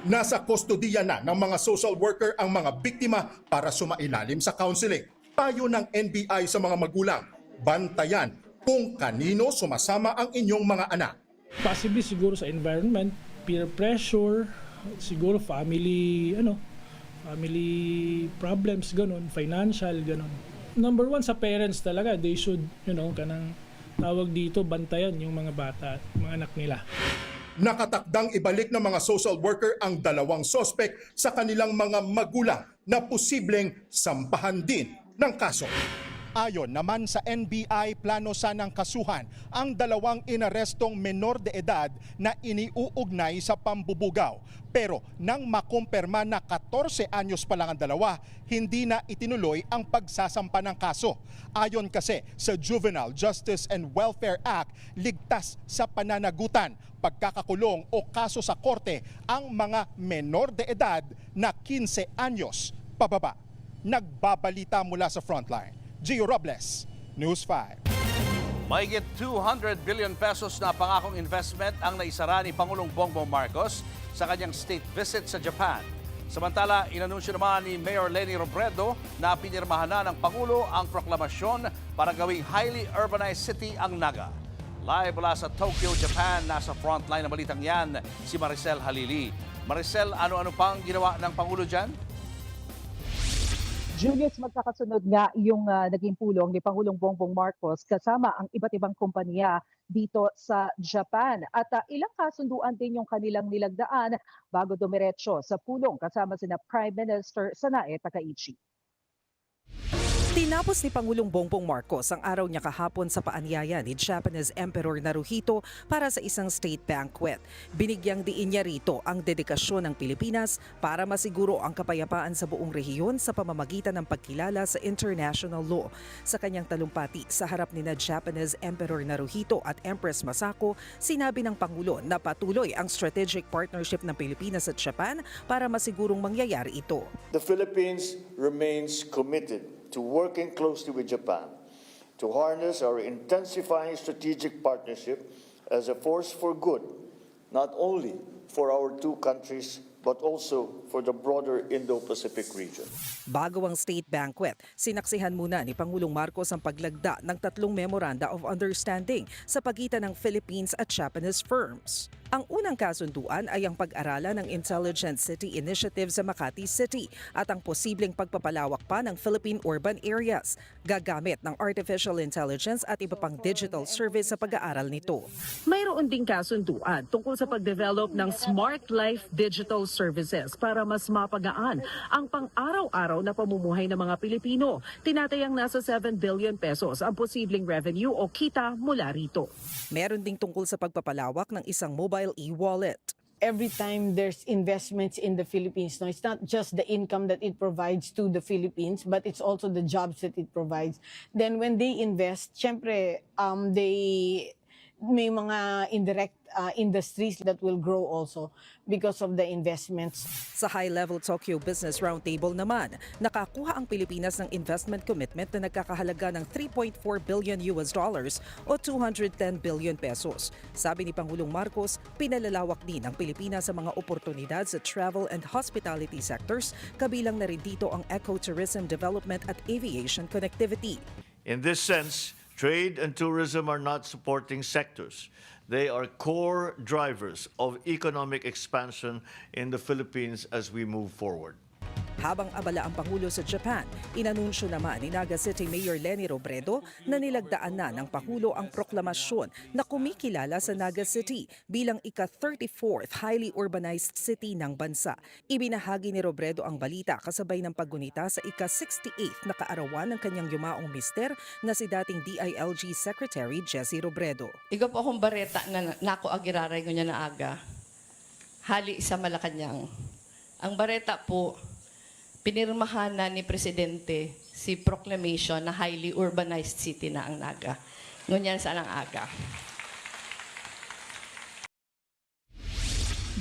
Nasa kustodiya na ng mga social worker ang mga biktima para sumailalim sa counseling. Payo ng NBI sa mga magulang, bantayan kung kanino sumasama ang inyong mga anak. Possibly siguro sa environment, peer pressure, siguro family problems, ganun, financial, ganun. Number 1 sa parents talaga, they should, kanang tawag dito, bantayan yung mga bata at mga anak nila. Nakatakdang ibalik ng mga social worker ang 2 sospek sa kanilang mga magulang na posibleng sampahan din ng kaso. Ayon naman sa NBI, plano sanang kasuhan ang 2 inarestong menor de edad na iniuugnay sa pambubugaw. Pero nang makumpirma na 14 anyos pa lang ang dalawa, hindi na itinuloy ang pagsasampa ng kaso. Ayon kasi sa Juvenile Justice and Welfare Act, ligtas sa pananagutan, pagkakakulong o kaso sa korte ang mga menor de edad na 15 anyos pababa. Nagbabalita mula sa Frontline, Gio Robles, News 5. Mahigit 200 billion pesos na pangakong investment ang naisara ni Pangulong Bongbong Marcos sa kanyang state visit sa Japan. Samantala, inanunsyo naman ni Mayor Leni Robredo na pinirmahan na ng Pangulo ang proklamasyon para gawing highly urbanized city ang Naga. Live mula sa Tokyo, Japan, nasa frontline ng balitang yan, si Maricel Halili. Maricel, ano-ano pang ginawa ng Pangulo dyan? Julius, magkakasunod nga yung naging pulong ni Pangulong Bongbong Marcos kasama ang iba't ibang kompanya dito sa Japan. At ilang kasunduan din yung kanilang nilagdaan bago dumiretso sa pulong kasama sina Prime Minister Sanae Takaichi. Tinapos ni Pangulong Bongbong Marcos ang araw niya kahapon sa paanyaya ni Japanese Emperor Naruhito para sa isang state banquet. Binigyang diin niya rito ang dedikasyon ng Pilipinas para masiguro ang kapayapaan sa buong rehiyon sa pamamagitan ng pagkilala sa international law. Sa kanyang talumpati sa harap ni Japanese Emperor Naruhito at Empress Masako, sinabi ng Pangulo na patuloy ang strategic partnership ng Pilipinas at Japan para masigurong mangyayari ito. The Philippines remains committed to working closely with Japan to harness our intensifying strategic partnership as a force for good, not only for our two countries, but also for the broader Indo-Pacific region. Bago ang state banquet, sinaksihan muna ni Pangulong Marcos ang paglagda ng 3 memoranda of understanding sa pagitan ng Philippines at Japanese firms. Ang unang kasunduan ay ang pag-aralan ng Intelligent City Initiative sa Makati City at ang posibleng pagpapalawak pa ng Philippine urban areas, gagamit ng artificial intelligence at iba pang digital service sa pag-aaral nito. Mayroon ding kasunduan tungkol sa pag-develop ng Smart Life Digital Services para mas mapagaan ang pang-araw-araw na pamumuhay ng mga Pilipino. Tinatayang nasa 7 billion pesos ang posibleng revenue o kita mula rito. Meron ding tungkol sa pagpapalawak ng isang mobile e-wallet. Every time there's investments in the Philippines, no, it's not just the income that it provides to the Philippines, but it's also the jobs that it provides. Then when they invest, syempre, may mga indirect industries that will grow also because of the investments. Sa high-level Tokyo Business Roundtable naman, nakakuha ang Pilipinas ng investment commitment na nagkakahalaga ng $3.4 billion o 210 billion pesos. Sabi ni Pangulong Marcos, pinalalawak din ng Pilipinas sa mga oportunidad sa travel and hospitality sectors, kabilang na rin dito ang ecotourism development at aviation connectivity. In this sense, trade and tourism are not supporting sectors. They are core drivers of economic expansion in the Philippines as we move forward. Habang abala ang Pangulo sa Japan, inanunsyo naman ni Naga City Mayor Leni Robredo na nilagdaan na ng Pangulo ang proklamasyon na kumikilala sa Naga City bilang ika-34th highly urbanized city ng bansa. Ibinahagi ni Robredo ang balita kasabay ng paggunita sa ika-68th na kaarawan ng kanyang yumaong mister na si dating DILG Secretary Jesse Robredo. Igo po akong bareta nga nako agiraray ko niya na aga. Hali sa Malacanang. Ang bareta po, pinirmahan na ni Presidente si proclamation na highly urbanized city na ang Naga. Ngunyan sa ang aga.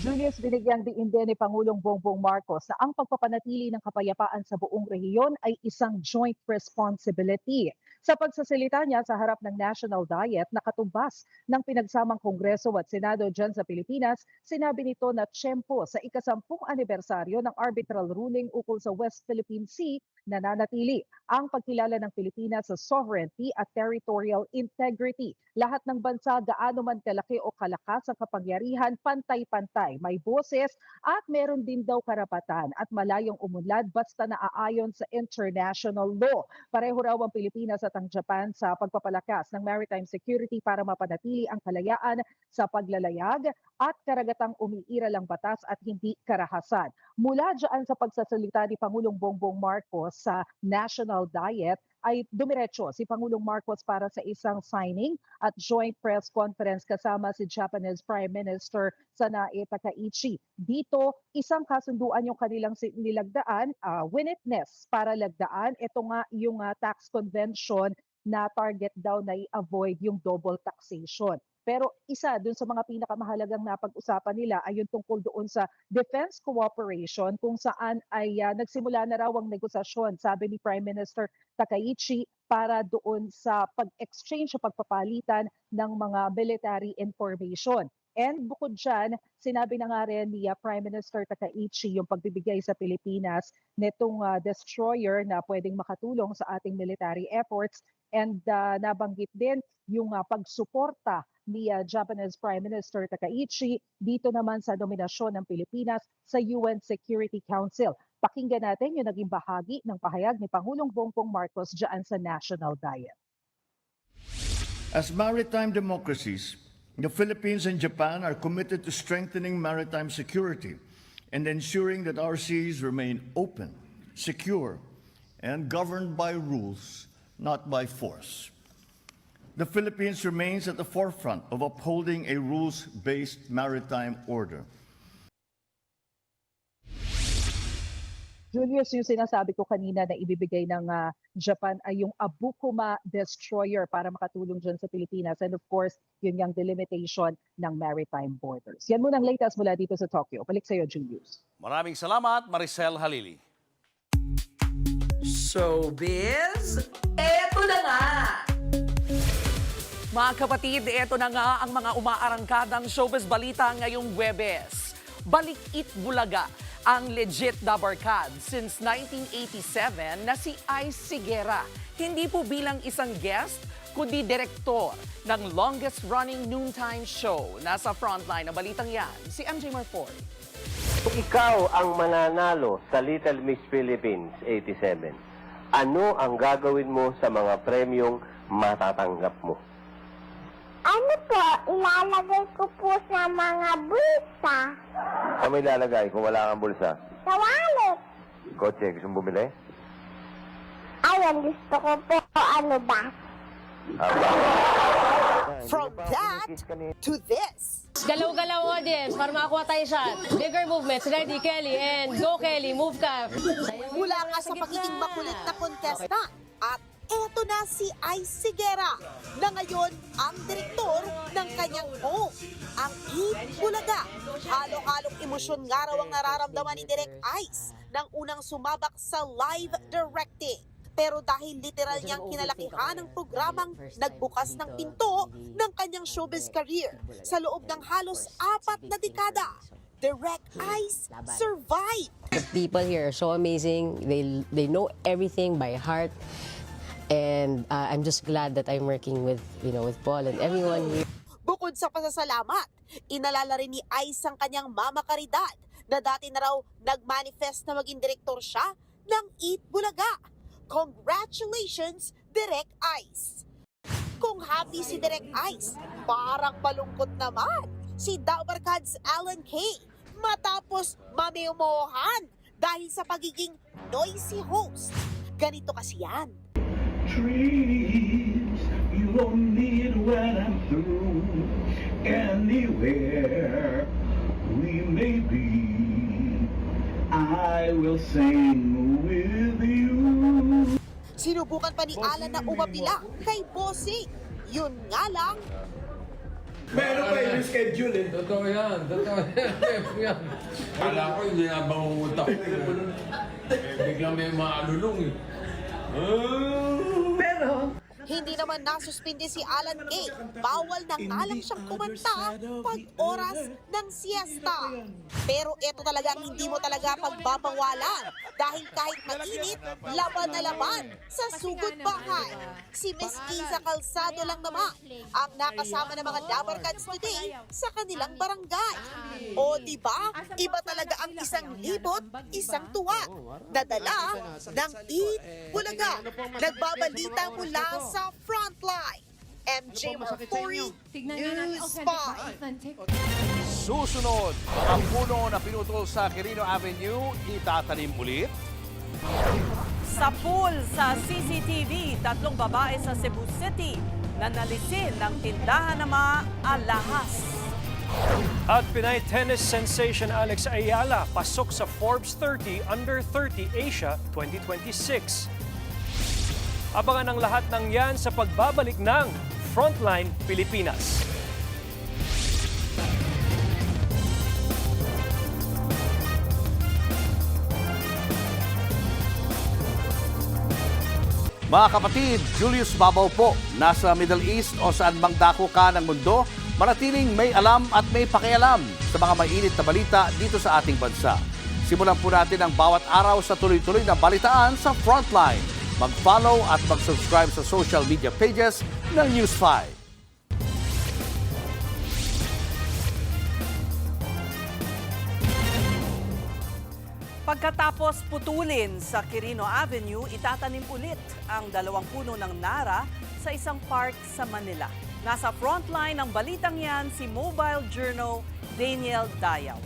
Julius, binigyang diin din ni Pangulong Bongbong Marcos na ang pagpapanatili ng kapayapaan sa buong rehiyon ay isang joint responsibility. Sa pagsasalita niya sa harap ng National Diet na katumbas ng pinagsamang Kongreso at Senado dyan sa Pilipinas, sinabi nito na tiyempo sa ika-10 anibersaryo ng arbitral ruling ukol sa West Philippine Sea nananatili ang pagkilala ng Pilipinas sa sovereignty at territorial integrity. Lahat ng bansa, gaano man kalaki o kalakas ang kapangyarihan, pantay-pantay, may boses at meron din daw karapatan at malayong umunlad basta naaayon sa international law. Pareho raw ang Pilipinas at ang Japan sa pagpapalakas ng maritime security para mapanatili ang kalayaan sa paglalayag at karagatang umiiral ang batas at hindi karahasan. Mula dyan sa pagsasalita ni Pangulong Bongbong Marcos sa National Diet, ay dumiretso si Pangulong Marcos para sa isang signing at joint press conference kasama si Japanese Prime Minister Sanae Takaichi. Dito, isang kasunduan yung kanilang nilagdaan, winitness para lagdaan. Ito nga yung tax convention na target daw na i-avoid yung double taxation. Pero isa dun sa mga pinakamahalagang napag-usapan nila ay yung tungkol doon sa defense cooperation kung saan ay nagsimula na raw ang negosasyon, sabi ni Prime Minister Takaichi, para doon sa pag-exchange o pagpapalitan ng mga military information. And bukod dyan, sinabi na nga rin ni Prime Minister Takaichi yung pagbibigay sa Pilipinas nitong destroyer na pwedeng makatulong sa ating military efforts. And nabanggit din yung pagsuporta ni Japanese Prime Minister Takaichi dito naman sa nominasyon ng Pilipinas sa UN Security Council. Pakinggan natin yung naging bahagi ng pahayag ni Pangulong Bongbong Marcos dyan sa National Diet. As maritime democracies, the Philippines and Japan are committed to strengthening maritime security and ensuring that our seas remain open, secure, and governed by rules, not by force. The Philippines remains at the forefront of upholding a rules-based maritime order. Julius, yung sinasabi ko kanina na ibibigay ng Japan ay yung Abukuma destroyer para makatulong dyan sa Pilipinas. And of course, yun yung delimitation ng maritime borders. Yan muna ang latest mula dito sa Tokyo. Balik sa iyo, Julius. Maraming salamat, Maricel Halili. Showbiz, eto na nga! Mga kapatid, eto na nga ang mga umaarangkadang showbiz balita ngayong Huwebes. Balik It Bulaga, ang legit na barkad since 1987 na si Ice Siguera. Hindi po bilang isang guest, kundi direktor ng longest-running noontime show. Nasa frontline ng balitang yan, si MJ Marfori. Kung ikaw ang mananalo sa Little Miss Philippines 87, ano ang gagawin mo sa mga premyong matatanggap mo? Ano po, ilalagay ko po sa mga bulsa. Saan mo ilalagay kung wala kang bulsa? Sa wallet. Kotse, gusto mo bumili? Ayun, gusto ko po, ano ba? From that to this. Galaw-galaw audience para makakuha tayo shot. Bigger movements, ready Kelly and go Kelly, move ka. Mula nga sa pagiging makulit na contestant at eto na si Ice Siguera na ngayon ang direktor ng kanyang home, ang It Bulaga. Halo-halong emosyon nga raw ang nararamdaman ni Direk Ice nang unang sumabak sa live directing. Pero dahil literal niyang kinalakihan ang programang nagbukas ng pinto ng kanyang showbiz career sa loob ng halos 4 na dekada, Direk Ice survived. The people here are so amazing. They know everything by heart. And I'm just glad that I'm working with Paul and everyone here. Bukod sa pasasalamat, inalala rin ni Ice ang kanyang mama Caridad na dati na raw nag-manifest na maging direktor siya ng It Bulaga. Congratulations, Direk Ice! Kung happy si Direk Ice, parang malungkot naman si Dabarkads Alan K. matapos mamiumohan dahil sa pagiging noisy host. Ganito kasi yan. Trees, you only need when I'm through. Anywhere we may be, I will sing with you. Sinubukan pa ni Alan na umapila kay Bossing. Yun nga lang, Meron pa yung schedule eh. Totoo yan. Kala ko hindi na bangungutak ko. Biglang may maalulong eh. pero hindi naman nasuspindi si Alan K. Bawal na nga lang siyang kumanta pag oras ng siesta. Pero ito talaga ang hindi mo talaga pagbabawalan dahil kahit mainit, laban na laban sa sugod bahay. Si Miss Isa Calzado lang naman ang nakasama ng mga Dabarkads today sa kanilang barangay. O diba, iba talaga ang isang libot, isang tuwa. Dadala ng It Bulaga. Nagbabalita mula sa Frontline. MJ Marfori, News 5. Susunod, ang puno na pinutol sa Quirino Avenue, itatanim ulit. Sa pool sa CCTV, 3 babae sa Cebu City na nalisin ng tindahan na mga alahas. At Pinay tennis sensation Alex Ayala pasok sa Forbes 30 Under 30 Asia 2026. Abangan ang lahat ng yan sa pagbabalik ng Frontline Pilipinas. Mga kapatid, Julius Babaw po, nasa Middle East o saan mang dako ka ng mundo, manatiling may alam at may pakialam sa mga mainit na balita dito sa ating bansa. Simulan po natin ang bawat araw sa tuloy-tuloy na balitaan sa Frontline. Mag-follow at mag-subscribe sa social media pages ng News 5. Pagkatapos putulin sa Quirino Avenue, itatanim ulit ang 2 puno ng Nara sa isang park sa Manila. Nasa frontline ng balitang yan si Mobile Journal Daniel Dayaw.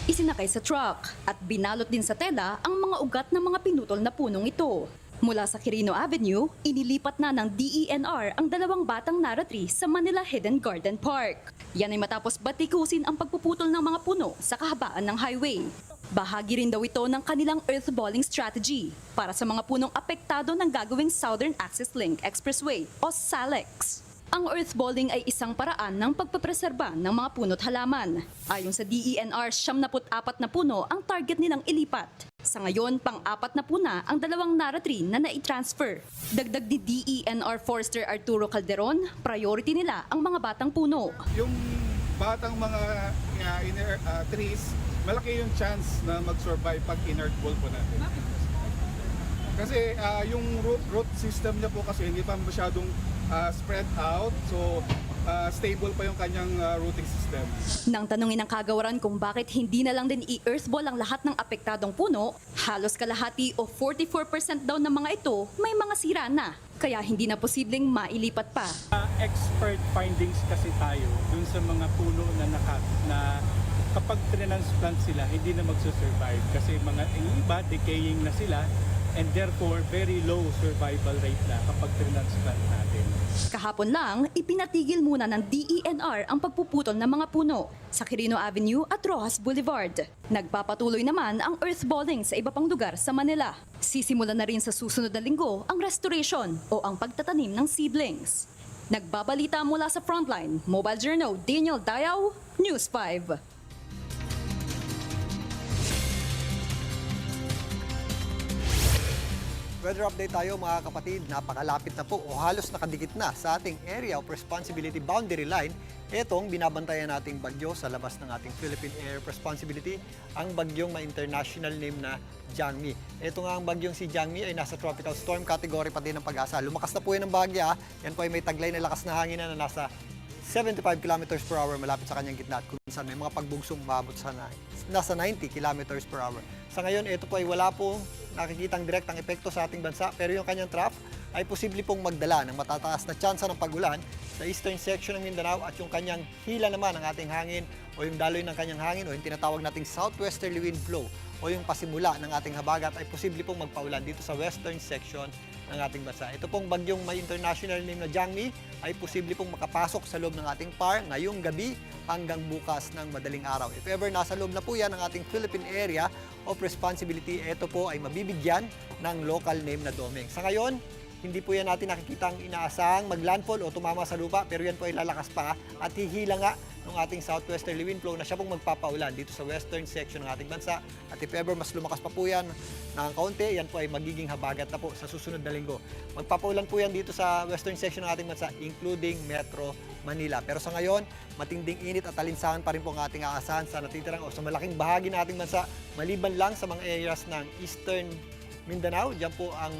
Isinakay sa truck at binalot din sa tela ang mga ugat ng mga pinutol na punong ito. Mula sa Quirino Avenue, inilipat na ng DENR ang 2 batang naratri sa Manila Hidden Garden Park. Yan ay matapos batikusin ang pagpuputol ng mga puno sa kahabaan ng highway. Bahagi rin daw ito ng kanilang earthballing strategy para sa mga punong apektado ng gagawing Southern Access Link Expressway o SALEX. Ang earthballing ay isang paraan ng pagpapreserba ng mga puno't halaman. Ayon sa DENR, 74 na puno ang target nilang ilipat. Sa ngayon, pang-4 na puna ang 2 naratri na nai-transfer. Dagdag ni DENR Forester Arturo Calderon, priority nila ang mga batang puno. Yung batang mga trees, malaki yung chance na mag-survive pag inert ball po natin. Kasi yung root system niya po kasi hindi pa masyadong spread out, so stable pa yung kanyang rooting system. Nang tanungin ng kagawaran kung bakit hindi na lang din i-earthball ang lahat ng apektadong puno, halos kalahati o 44% daw ng mga ito may mga sira na, kaya hindi na posibleng mailipat pa. Expert findings kasi tayo dun sa mga puno na kapag transplant sila, hindi na magsusurvive kasi mga iba decaying na sila, and therefore very low survival rate na kapag transplant natin. Kahapon lang, ipinatigil muna ng DENR ang pagpuputol ng mga puno sa Quirino Avenue at Rojas Boulevard. Nagpapatuloy naman ang earthballing sa iba pang lugar sa Manila. Sisimulan na rin sa susunod na linggo ang restoration o ang pagtatanim ng seedlings. Nagbabalita mula sa Frontline, Mobile Journal, Daniel Dayaw, News 5. Weather update tayo mga kapatid, napakalapit na po o halos nakadikit na sa ating area of responsibility boundary line. Itong binabantayan nating bagyo sa labas ng ating Philippine Area of Responsibility, ang bagyong may international name na Jangmi. Ito nga ang bagyong si Jangmi ay nasa tropical storm category pa din ng Pag-asa. Lumakas na po yan ng bagya, yan po ay may taglay na lakas na hangin na nasa 75 km per hour malapit sa kanyang gitna at kung minsan may mga pagbugsong umabot sa nasa 90 km per hour. Sa ngayon, ito po ay wala pong nakikitang direktang epekto sa ating bansa pero yung kanyang trough ay posible pong magdala ng matataas na tsansa ng pagulan sa eastern section ng Mindanao at yung kanyang hila naman ng ating hangin o yung daloy ng kanyang hangin o yung tinatawag nating southwesterly wind flow o yung pasimula ng ating habagat ay posible pong magpaulan dito sa western section ng ating bansa. Ito pong bagyong may international name na Jangmi ay posible pong makapasok sa loob ng ating PAR ngayong gabi hanggang bukas ng madaling araw. If ever nasa loob na po yan ng ating Philippine Area of Responsibility, ito po ay mabibigyan ng local name na Domeng. Sa ngayon, hindi po yan natin nakikitang inaasahang maglandfall o tumama sa lupa pero yan po ay lalakas pa at hihila nga ng ating southwesterly wind flow na siya pong magpapaulan dito sa western section ng ating bansa. At if ever mas lumakas pa po yan ng kaunti, yan po ay magiging habagat na po sa susunod na linggo. Magpapaulan po yan dito sa western section ng ating bansa, including Metro Manila. Pero sa ngayon, matinding init at alinsangan pa rin po ang ating aasahan sa natitirang o sa malaking bahagi ng ating bansa, maliban lang sa mga areas ng eastern Mindanao. Diyan po ang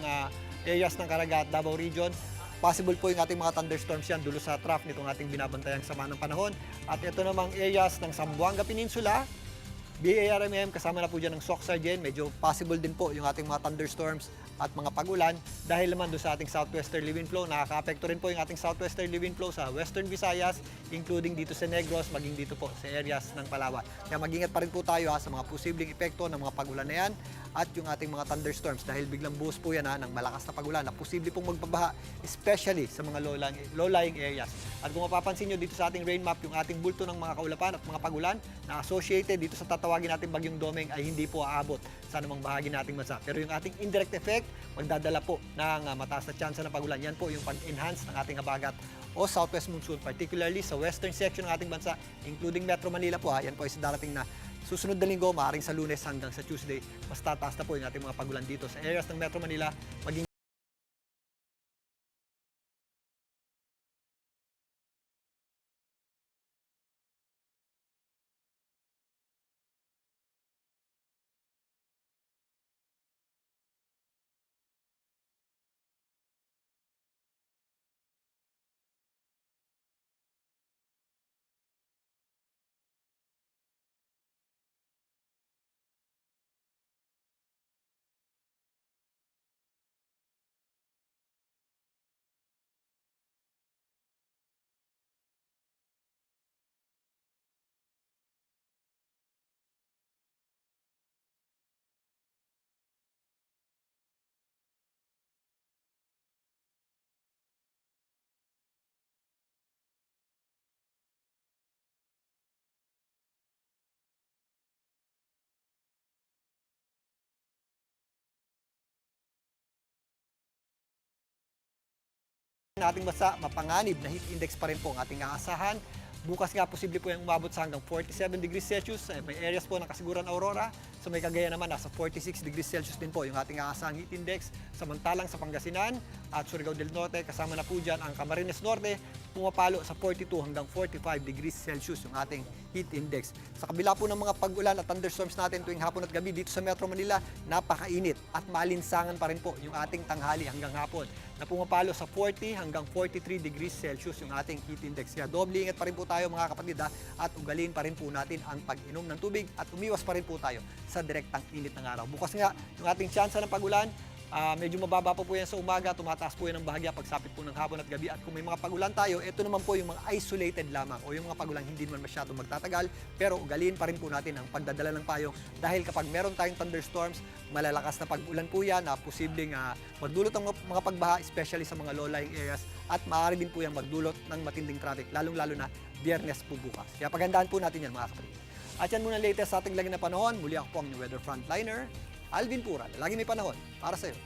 areas ng Caraga at Davao Region. Possible po yung ating mga thunderstorms yan dulo sa trough nitong ating binabantayang sama ng panahon. At ito namang areas ng Zamboanga Peninsula, BARMM, kasama na po dyan ng Soxargen. Medyo possible din po yung ating mga thunderstorms at mga pag-ulan dahil naman doon sa ating southwesterly wind flow. Nakaka-apekto rin po yung ating southwesterly wind flow sa Western Visayas, including dito sa Negros, maging dito po sa areas ng Palawan. Kaya mag-ingat pa rin po tayo sa mga posibleng epekto ng mga pag-ulan na yan at yung ating mga thunderstorms dahil biglang buhos po yan ng malakas na pag-ulan na posible pong magbabaha, especially sa mga low-lying areas. At kung mapapansin nyo dito sa ating rain map, yung ating bulto ng mga kaulapan at mga pag-ulan na associated dito sa tatawagin natin bagyong Domeng ay hindi po aabot sa anumang bahagi nating bansa. Pero yung ating indirect effect, magdadala po ng mataas na tsansa ng pag-ulan. Yan po yung pag-enhance ng ating habagat o southwest monsoon, particularly sa western section ng ating bansa, including Metro Manila po. Yan po ay sa darating na susunod na linggo, maaaring sa Lunes hanggang sa Tuesday, mas tataas na po yung ating mga pag-ulan dito sa areas ng Metro Manila, maging Ating bansa, mapanganib na heat index pa rin po ang ating aasahan. Bukas nga, posible po yung umabot sa hanggang 47 degrees Celsius. May areas po ng Kasiguran Aurora. Sa may Cagayan naman, nasa 46 degrees Celsius din po yung ating aasahang heat index. Samantalang sa Pangasinan at Surigao del Norte, kasama na po dyan ang Camarines Norte, pumapalo sa 42 hanggang 45 degrees Celsius yung ating heat index. Sa kabila po ng mga pag-ulan at thunderstorms natin tuwing hapon at gabi dito sa Metro Manila, napakainit at malinsangan pa rin po yung ating tanghali hanggang hapon na pumapalo sa 40 hanggang 43 degrees Celsius yung ating heat index. Kaya doble ingat pa rin po tayo mga kapatid at ugalin pa rin po natin ang pag-inom ng tubig at umiwas pa rin po tayo sa direktang init ng araw. Bukas nga yung ating tsansa ng pag-ulan, medyo mababa po yan sa umaga, tumataas po yan ng bahagya pagsapit po ng hapon at gabi. At kung may mga pag-ulan tayo, ito naman po yung mga isolated lamang o yung mga pag-ulan hindi naman masyadong magtatagal, pero ugalin pa rin po natin ang pagdadala ng payong dahil kapag meron tayong thunderstorms, malalakas na pag-ulan po yan na posibleng magdulot ng mga pagbaha, especially sa mga low-lying areas, at maaari din po yan magdulot ng matinding traffic, lalong-lalo na Biyernes po bukas. Kaya pagandaan po natin yan mga kapatid. At yan muna latest sa ating lagi na panahon. Muli ako po ang weather frontliner, Alvin Pural. Lagi may panahon para sa iyo.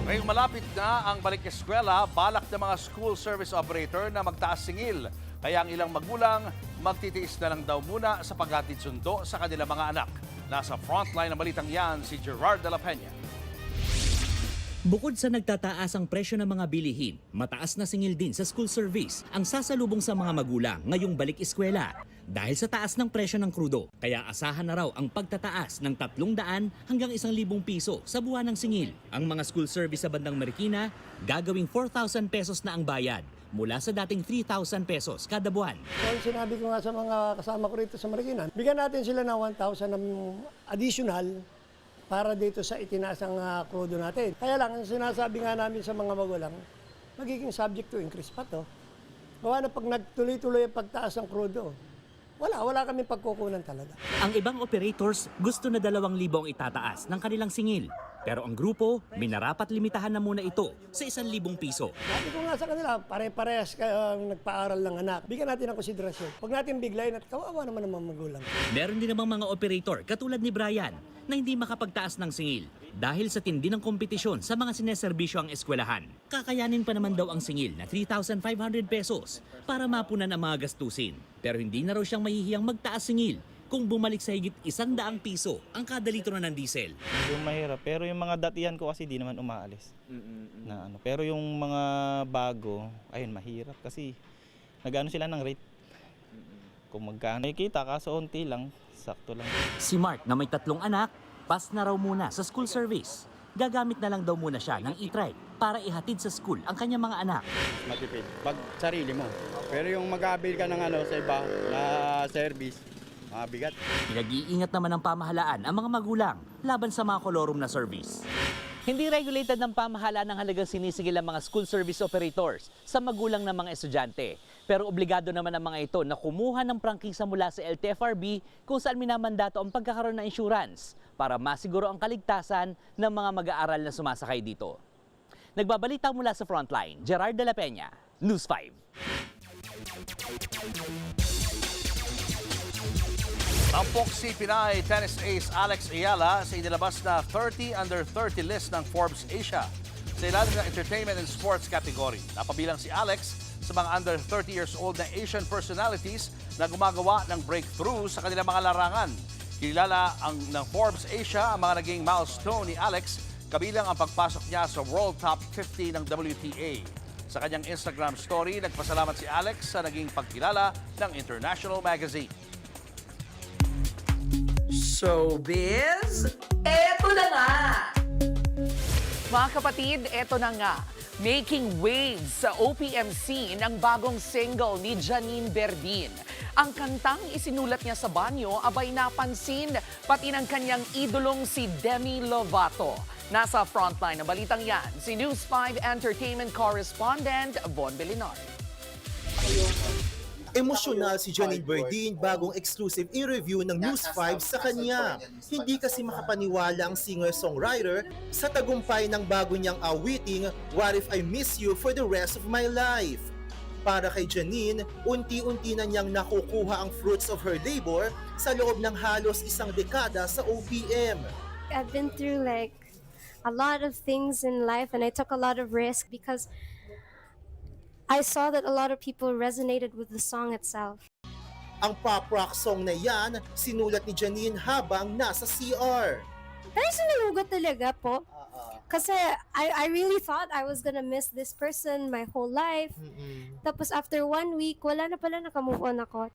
Ngayong malapit na ang balik eskwela, balak ng mga school service operator na magtaas singil. Kaya ang ilang magulang magtitiis na lang daw muna sa paghatid sundo sa kanilang mga anak. Nasa frontline ng balitang yan si Gerard de la Peña. Bukod sa nagtataas ang presyo ng mga bilihin, mataas na singil din sa school service ang sasalubong sa mga magulang ngayong balik eskwela. Dahil sa taas ng presyo ng krudo, kaya asahan na raw ang pagtataas ng 300 hanggang 1,000 piso sa buwan ng singil. Ang mga school service sa bandang Marikina, gagawing 4,000 pesos na ang bayad mula sa dating 3,000 pesos kada buwan. So, sinabi ko nga sa mga kasama ko rito sa Marikina, bigyan natin sila ng 1,000 ng additional para dito sa itinaas ng krudo natin. Kaya lang, ang sinasabi nga namin sa mga magulang, magiging subject to increase pa to. Gawa na pag nagtuloy-tuloy ang pagtaas ng krudo, wala kami pagkukunan talaga. Ang ibang operators gusto na 2,000 ang itataas ng kanilang singil. Pero ang grupo, minarapat limitahan na muna ito sa 1,000 piso. Sabi ko nga sa kanila, pare-parehas kayong nagpaaral ng anak. Bigyan natin ng konsiderasyon. Huwag natin biglayin at kawawa naman ang mga magulang. Meron din namang mga operator katulad ni Brian na hindi makapagtaas ng singil dahil sa tindi ng kompetisyon sa mga sineserbisyo ang eskwelahan. Kakayanin pa naman daw ang singil na 3,500 pesos para mapunan ang mga gastusin. Pero hindi na raw siyang mahihiyang magtaas singil kung bumalik sa higit 100 piso ang kada litro ng diesel. Yung mahirap, pero yung mga datihan ko kasi di naman umaalis. Pero yung mga bago, ayun mahirap kasi nag-ano sila ng rate. Kung magkano nakikita, kaso unti lang, sakto lang. Si Mark na may 3 anak, pass na raw muna sa school service. Gagamit na lang daw muna siya ng e-trike para ihatid sa school ang kanyang mga anak. Matipid, pag sarili mo. Pero yung mag-aabil ka ng sa iba na service, mabigat. Pinag-iingat naman ng pamahalaan ang mga magulang laban sa mga kolorum na service. Hindi regulated ng pamahalaan ang halagang sinisigil ng mga school service operators sa magulang ng mga estudyante. Pero obligado naman ang mga ito na kumuha ng prangkisa mula sa LTFRB kung saan minamandato ang pagkakaroon ng insurance para masiguro ang kaligtasan ng mga mag-aaral na sumasakay dito. Nagbabalita mula sa Frontline, Gerard de la Peña, News 5. Tampok si Pinay tennis ace Alex Ayala sa inilabas na 30 under 30 list ng Forbes Asia sa ilalim ng Entertainment and Sports category. Napabilang si Alex sa mga under 30 years old na Asian personalities na gumagawa ng breakthrough sa kanilang mga larangan. Kilala ng Forbes Asia ang mga naging milestone ni Alex, kabilang ang pagpasok niya sa World Top 50 ng WTA. Sa kanyang Instagram story, nagpasalamat si Alex sa naging pagkilala ng International Magazine. Showbiz, eto na nga! Mga kapatid, eto na nga. Making waves sa OPM scene ang bagong single ni Janine Berdin. Ang kantang isinulat niya sa banyo abay napansin pati ng kanyang idolong si Demi Lovato. Nasa frontline ng balitang yan, si News 5 Entertainment Correspondent Von Belinar. Emosyonal si Janine Berdin bagong exclusive interview ng News 5 sa kanya. Hindi kasi makapaniwala ang singer-songwriter sa tagumpay ng bago niyang awiting What If I Miss You for the Rest of My Life. Para kay Janine, unti-unti na niyang nakukuha ang fruits of her labor sa loob ng halos 1 dekada sa OPM. I've been through a lot of things in life and I took a lot of risk because I saw that a lot of people resonated with the song itself. Ang pop rock song na yan, sinulat ni Janine habang nasa CR. Pero sinulugot talaga po. Kasi I really thought I was gonna miss this person my whole life. Tapos after 1 week, wala na pala, nakamove on ako.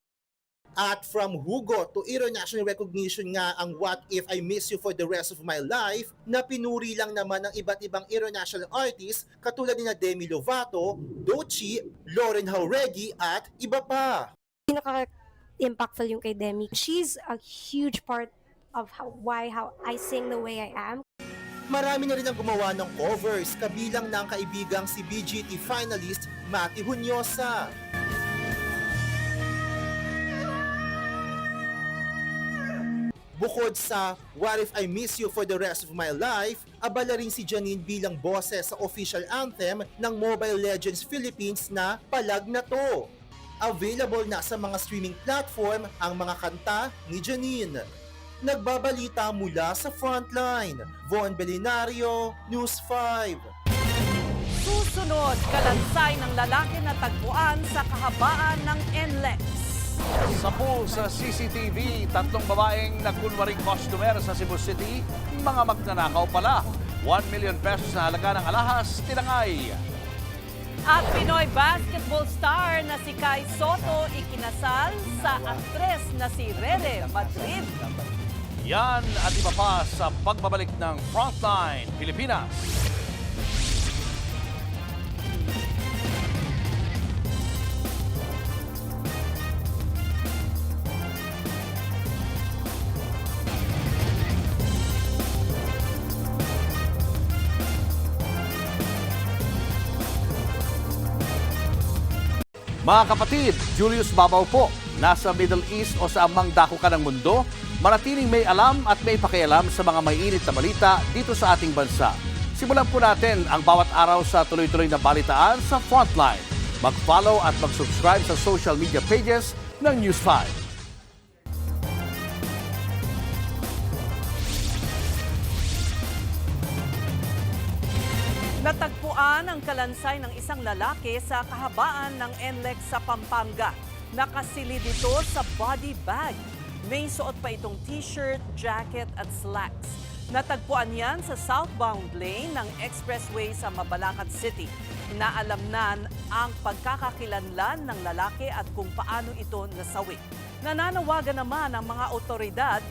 At from Hugo to international recognition nga ang What If I Miss You for the Rest of My Life na pinuri lang naman ng iba't ibang international artists katulad ni Demi Lovato, Doechii, Lauren Jauregui at iba pa. Pinaka-impactful yung kay Demi. She's a huge part of how I sing the way I am. Marami na rin ang gumawa ng covers, kabilang ng kaibigang si BGT finalist Mati Hunyosa. Bukod sa What If I Miss You for the Rest of My Life, abala rin si Janine bilang boses sa official anthem ng Mobile Legends Philippines na Palag Na To. Available na sa mga streaming platform ang mga kanta ni Janine. Nagbabalita mula sa Frontline, Von Belinario, News 5. Susunod, kalansay ng lalaki na tagpuan sa kahabaan ng NLEX. Sa pool sa CCTV, 3 babaeng nagkunwaring customer sa Cebu City, mga magnanakaw pala. 1 million pesos na halaga ng alahas, tinangay. At Pinoy basketball star na si Kai Soto ikinasal sa aktres na si Rere Madrid. Yan at iba pa sa pagbabalik ng Frontline Pilipinas. Mga kapatid, Julius Babaw po. Nasa Middle East o sa amang dako ka ng mundo, manatiling may alam at may pakialam sa mga may init na balita dito sa ating bansa. Simulan po natin ang bawat araw sa tuloy-tuloy na balitaan sa Frontline. Mag-follow at mag-subscribe sa social media pages ng News 5. Natagpuan ang kalansay ng isang lalaki sa kahabaan ng NLEX sa Pampanga. Nakasilid ito sa body bag. May suot pa itong t-shirt, jacket at slacks. Natagpuan yan sa southbound lane ng expressway sa Mabalacat City. Inaalamnan ang pagkakakilanlan ng lalaki at kung paano ito nasawi. Nananawagan naman ang mga otoridad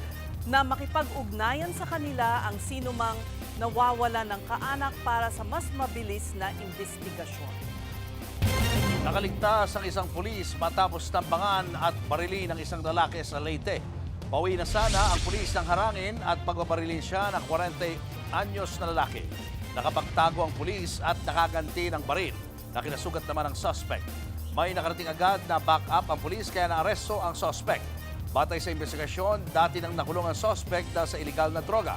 na makipag-ugnayan sa kanila ang sinumang nawawala ng kaanak para sa mas mabilis na investigasyon. Nakaligtas ang isang pulis matapos tambangan at barilin ng isang lalaki sa Leyte. Pauwi na sana ang pulis ng harangin at pagbabarilin siya ng 40 anyos na lalaki. Nakapagtago ang pulis at nakaganti ng baril. Nakinasugat naman ang suspect. May nakarating agad na back-up ang pulis kaya naaresto ang suspect. Batay sa investigasyon, dati nang nakulong ang suspect dahil sa iligal na droga.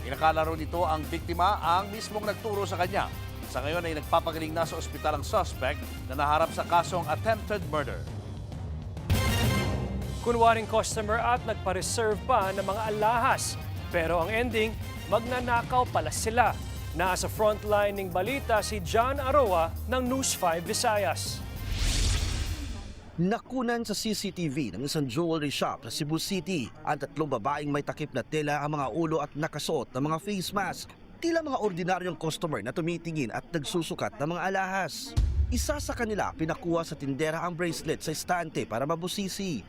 Inakalaro nito ang biktima ang mismong nagturo sa kanya. Sa ngayon ay nagpapagaling na sa ospital ang suspect na naharap sa kasong attempted murder. Kunwaring customer at nagpa-reserve pa ng mga alahas. Pero ang ending, magnanakaw pala sila. Nasa frontline ng balita si John Aroa ng News 5 Visayas. Nakunan sa CCTV ng isang jewelry shop sa Cebu City ang 3 babaeng may takip na tela ang mga ulo at nakasuot ng mga face mask. Tila mga ordinaryong customer na tumitingin at nagsusukat ng mga alahas. Isa sa kanila pinakuha sa tindera ang bracelet sa estante para mabusisi.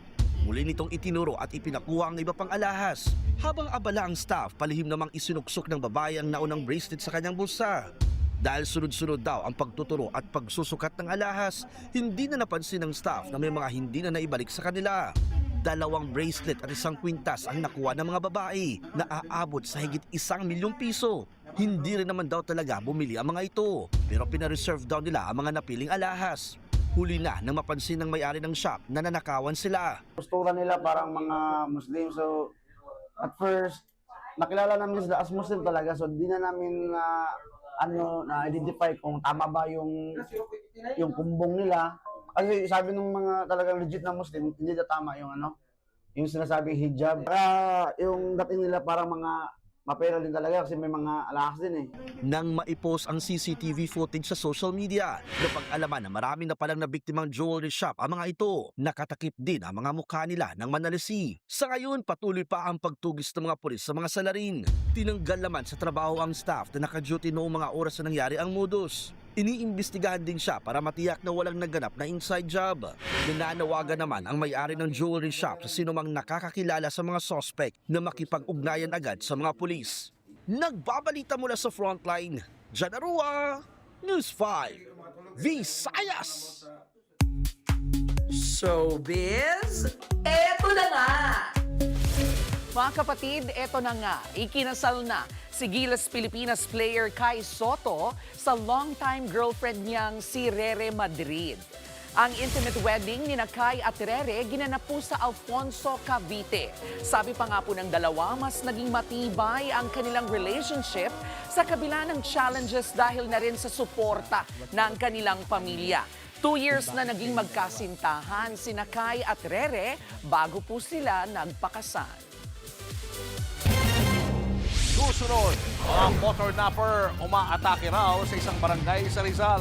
Muli nitong itinuro at ipinakuha ang iba pang alahas. Habang abala ang staff, palihim namang isinuksok ng babae ang naunang bracelet sa kanyang bulsa. Dahil sunod-sunod daw ang pagtuturo at pagsusukat ng alahas, hindi na napansin ng staff na may mga hindi na naibalik sa kanila. 2 bracelet at 1 kwintas ang nakuha ng mga babae na aabot sa higit 1 milyong piso. Hindi rin naman daw talaga bumili ang mga ito, pero pinareserve daw nila ang mga napiling alahas. Huli na nang mapansin ng may-ari ng shop na nanakawan sila. Postura nila parang mga Muslim, so at first nakilala namin sila as Muslim talaga, so di na namin na-identify kung tama ba yung kumbong nila. Kasi sabi ng mga talagang legit na Muslim, hindi na tama yung yung sinasabing hijab. Yung dating nila parang mga mapera din talaga kasi may mga alahas din eh. Nang maipost ang CCTV footage sa social media, napag-alaman na marami na palang nabiktimang jewelry shop ang mga ito. Nakatakip din ang mga mukha nila ng manalisi. Sa ngayon, patuloy pa ang pagtugis ng mga pulis sa mga salarin. Tinanggal naman sa trabaho ang staff na naka-duty noong mga oras na nangyari ang modus. Iniimbestigahan din siya para matiyak na walang naganap na inside job. Nananawagan naman ang may-ari ng jewelry shop sa sinumang nakakakilala sa mga suspect na makipag-ugnayan agad sa mga pulis. Nagbabalita mula sa frontline, Jan Arua, News 5, Visayas! Showbiz, eto na nga! Mga kapatid, eto na nga, ikinasal na si Gilas Pilipinas player Kai Soto sa longtime girlfriend niyang si Rere Madrid. Ang intimate wedding ni Kai at Rere ginanap po sa Alfonso, Cavite. Sabi pa nga po ng dalawa, mas naging matibay ang kanilang relationship sa kabila ng challenges dahil na rin sa suporta ng kanilang pamilya. 2 years na naging magkasintahan si Kai at Rere bago po sila nagpakasal. Susunod, mga motor napper umaatake raw sa isang barangay sa Rizal.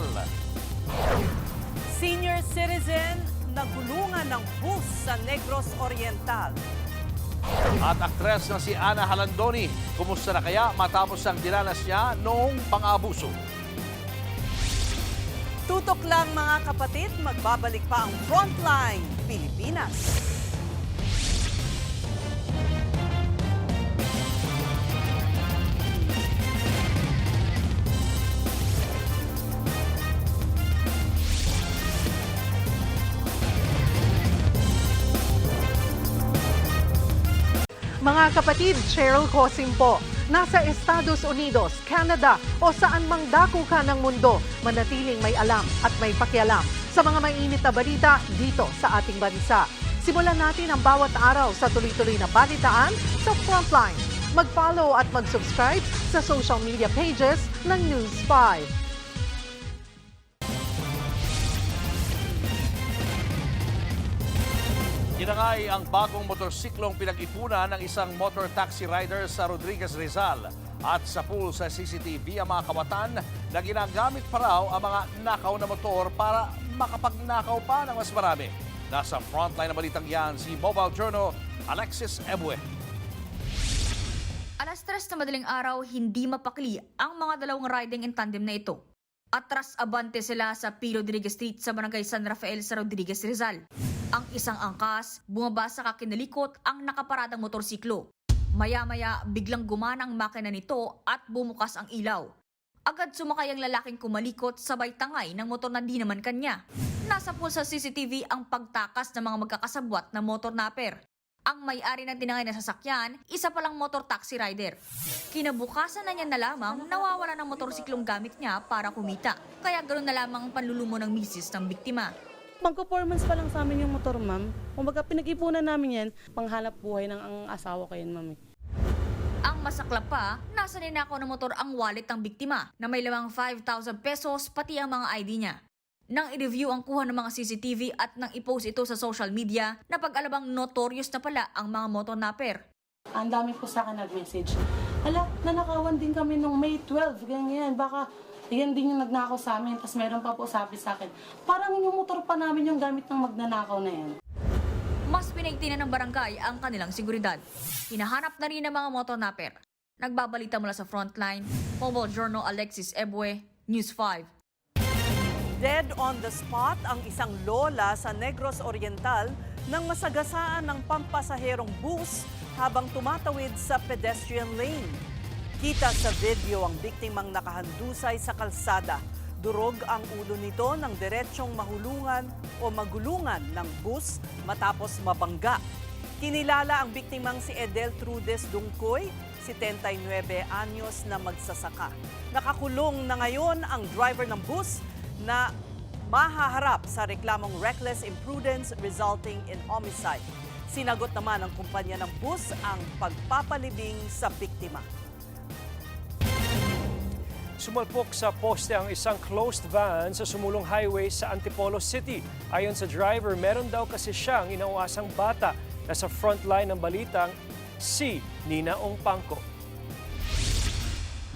Senior citizen nagulungan ng bus sa Negros Oriental. At aktres na si Ana Halandoni, kumusta na kaya matapos ang dinanas niya noong pang-abuso? Tutok lang mga kapatid, magbabalik pa ang Frontline Pilipinas. Mga kapatid, Cheryl Cosim po. Nasa Estados Unidos, Canada o saan mang dako ka ng mundo, manatiling may alam at may pakialam sa mga mainit na balita dito sa ating bansa. Simulan natin ang bawat araw sa tuloy-tuloy na balitaan sa Frontline. Mag-follow at mag-subscribe sa social media pages ng News 5. Tinangay ang bagong motorsiklong pinag-ipunan ng isang motor taxi rider sa Rodriguez, Rizal. At sa pool sa CCTV ang mga kawatan na ginagamit pa raw ang mga nakaw na motor para makapagnakaw pa ng mas marami. Nasa frontline na balitang yan si Mobile Journal Alexis Ebue. Alas 3 na madaling araw, hindi mapakli ang mga dalawang riding in tandem na ito. Atras abante sila sa P. Rodriguez Street sa Barangay San Rafael sa Rodriguez, Rizal. Ang isang angkas, bumaba sa kakinalikot ang nakaparadang motorsiklo. Maya-maya, biglang gumana ang makina nito at bumukas ang ilaw. Agad sumakay ang lalaking kumalikot sabay tangay ng motor na di naman kanya. Nasa pool sa CCTV ang pagtakas ng mga magkakasabwat na motor napper. Ang may-ari ng tinangay na sasakyan, isa palang motor taxi rider. Kinabukasan na niya na lamang nawawala ng motorsiklong gamit niya para kumita. Kaya ganoon na lamang ang panlulumo ng misis ng biktima. Mag-performance pa lang sa amin yung motor, ma'am. Kumbaga, pinag-ipunan namin yan, panghanap buhay ng ang asawa ko yan, ma'am. Ang masaklap pa, nasa ninakaw ng motor ang wallet ng biktima na may lamang 5,000 pesos pati ang mga ID niya. Nang i-review ang kuha ng mga CCTV at nang i-post ito sa social media, napag-alabang notorious na pala ang mga motor napper. Ang dami po sa akin nag-message. Hala, nanakawan din kami nung May 12, ganyan. Baka yan din yung nagnakaw sa amin. Tapos meron pa po sabi sa akin, parang yung motor pa namin yung gamit ng magnanakaw na yan. Mas pinaigtinan ng barangay ang kanilang seguridad. Hinahanap na rin ng mga motor napper. Nagbabalita mula sa Frontline, Mobile Journal Alexis Ebue, News 5. Dead on the spot ang isang lola sa Negros Oriental nang masagasaan ng pampasaherong bus habang tumatawid sa pedestrian lane. Kita sa video ang biktimang nakahandusay sa kalsada. Durog ang ulo nito ng diretsyong mahulungan o magulungan ng bus matapos mabangga. Kinilala ang biktimang si Edel Trudes Dungkoy, 79 anyos na magsasaka. Nakakulong na ngayon ang driver ng bus na mahaharap sa reklamong reckless imprudence resulting in homicide. Sinagot naman ng kumpanya ng bus ang pagpapalibing sa biktima. Sumalpok sa poste ang isang closed van sa sumulong highway sa Antipolo City. Ayon sa driver, meron daw kasi siyang inauasang bata na sa frontline ng balitang si Nina Ongpangco.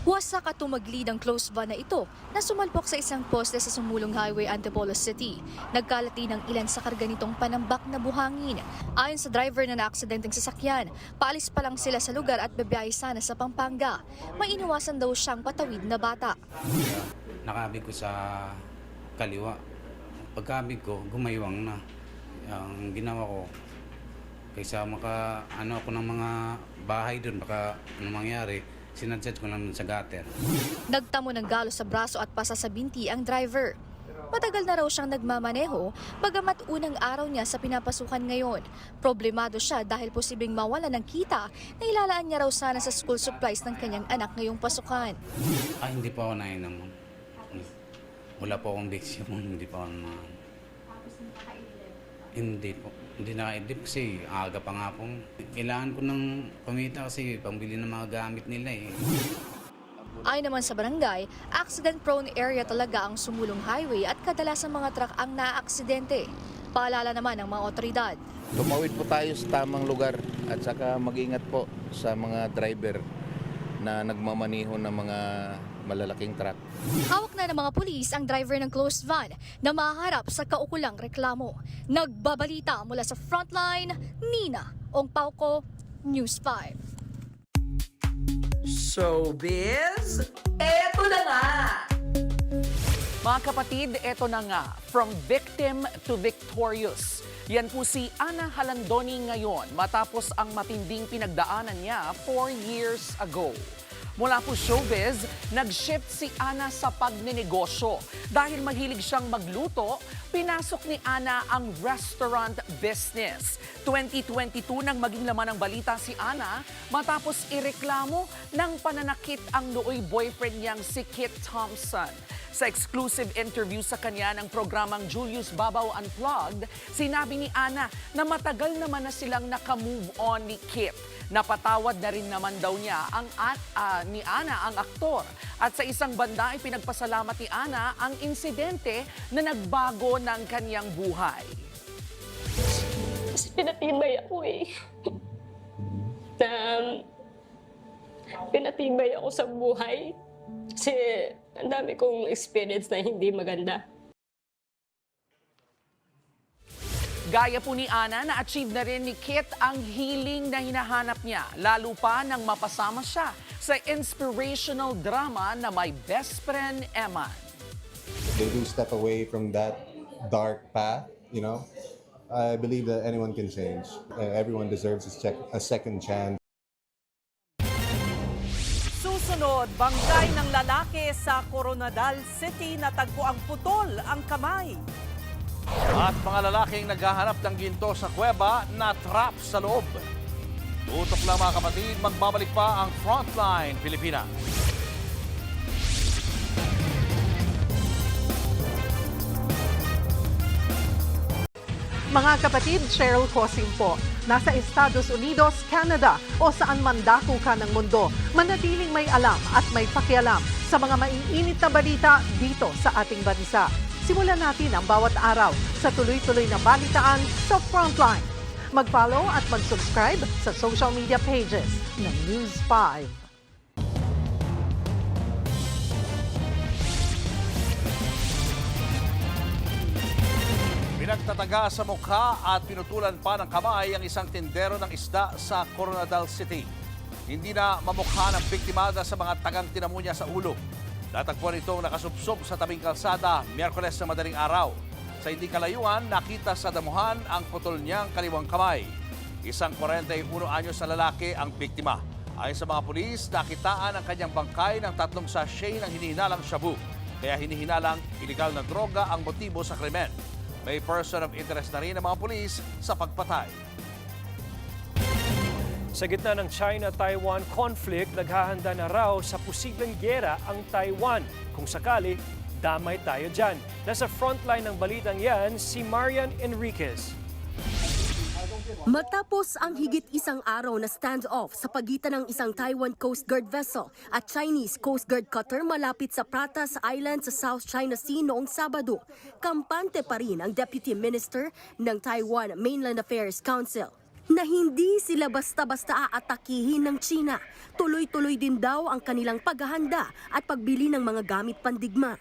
Wasak at tumaglid ang closed van na ito na sumalpok sa isang poste sa Sumulong Highway, Antipolo City. Nagkalat din ang ilan sa karga nitong panambak na buhangin. Ayon sa driver na naaksidenteng sasakyan, paalis pa lang sila sa lugar at bebiyahe sana sa Pampanga. May iniwasan daw siyang patawid na bata. Nakabig ko sa kaliwa. Pagkabig ko, gumaywang na. Ang ginawa ko, kaysa ako ng mga bahay doon, baka anong mangyari, sinadjad ko lang sa gutter. Nagtamo ng galo sa braso at pasa sa binti ang driver. Matagal na raw siyang nagmamaneho, bagamat unang araw niya sa pinapasukan ngayon. Problemado siya dahil posibleng mawala ng kita na ilalaan niya raw sana sa school supplies ng kanyang anak ngayong pasukan. Hindi pa ako nainom. Wala po akong diksyon, hindi pa ako Hindi po. Hindi nakaidip kasi aga pa nga pong. Kailangan ko ng pamita kasi pambili ng mga gamit nila eh. Ayon naman sa barangay, accident-prone area talaga ang Sumulong Highway at kadalasang mga truck ang naaaksidente. Paalala naman ng mga otoridad. Tumawid po tayo sa tamang lugar at saka mag-ingat po sa mga driver na nagmamaniho ng mga malalaking truck. Hawak na ng mga pulis ang driver ng closed van na maharap sa kaukulang reklamo. Nagbabalita mula sa Frontline, Nina Ongpauco, News 5. Showbiz, eto na nga! Mga kapatid, eto na nga, from victim to victorious. Yan po si Ana Halandoni ngayon matapos ang matinding pinagdaanan niya 4 years ago. Mula po showbiz, nag-shift si Ana sa pagnenegosyo. Dahil mahilig siyang magluto, pinasok ni Ana ang restaurant business. 2022 nang maging laman ng balita si Ana matapos ireklamo ng pananakit ang nooy boyfriend niyang si Kit Thompson. Sa exclusive interview sa kanya ng programang Julius Babaw Unplugged, sinabi ni Ana na matagal naman na silang nakamove on ni Kit. Napatawad na rin naman daw niya ni Ana ang aktor. At sa isang banda ay pinagpasalamat ni Ana ang insidente na nagbago ng kanyang buhay. Kasi pinatibay ako eh. Pinatibay ako sa buhay. Kasi ang dami kong experience na hindi maganda. Gaya po ni Ana, na-achieve na rin ni Kit ang healing na hinahanap niya, lalo pa nang mapasama siya sa inspirational drama na My Best Friend Eman. They do step away from that dark path, you know. I believe that anyone can change. Everyone deserves a second chance. Susunod, bangkay ng lalaki sa Coronadal City na tagpo ang putol ang kamay. At mga lalaking naghahanap ng ginto sa kuweba na trap sa loob. Tutok lang mga kapatid, magbabalik pa ang Frontline Pilipinas. Mga kapatid, Cheryl Cosing po. Nasa Estados Unidos, Canada o saan man dako ka ng mundo, manatiling may alam at may pakialam sa mga maiinit na balita dito sa ating bansa. Simulan natin ang bawat araw sa tuloy-tuloy na balitaan sa Frontline. Mag-follow at mag-subscribe sa social media pages ng News 5. Pinagtataga sa mukha at pinutulan pa ng kamay ang isang tindero ng isda sa Coronadal City. Hindi na mamukha ng biktimada sa mga tagang tinamo niya sa ulo. Natagpuan itong nakasubsob sa tabing kalsada Miyerkules na madaling araw. Sa hindi kalayuan, nakita sa damuhan ang putol niyang kaliwang kamay. Isang 41 anyos na lalaki ang biktima. Ayon sa mga pulis, nakitaan ang kanyang bangkay ng 3 sachet ng hinihinalang shabu. Kaya hinihinalang iligal na droga ang motibo sa krimen. May person of interest na rin ang mga pulis sa pagpatay. Sa gitna ng China-Taiwan conflict, naghahanda na raw sa posibleng giyera ang Taiwan. Kung sakali, damay tayo dyan. Nasa frontline ng balitang yan, si Marian Enriquez. Matapos ang higit isang araw na standoff sa pagitan ng isang Taiwan Coast Guard vessel at Chinese Coast Guard cutter malapit sa Pratas Island sa South China Sea noong Sabado, kampante pa rin ang Deputy Minister ng Taiwan Mainland Affairs Council. na hindi sila basta-basta aatakihin ng China. Tuloy-tuloy din daw ang kanilang paghahanda at pagbili ng mga gamit pandigma.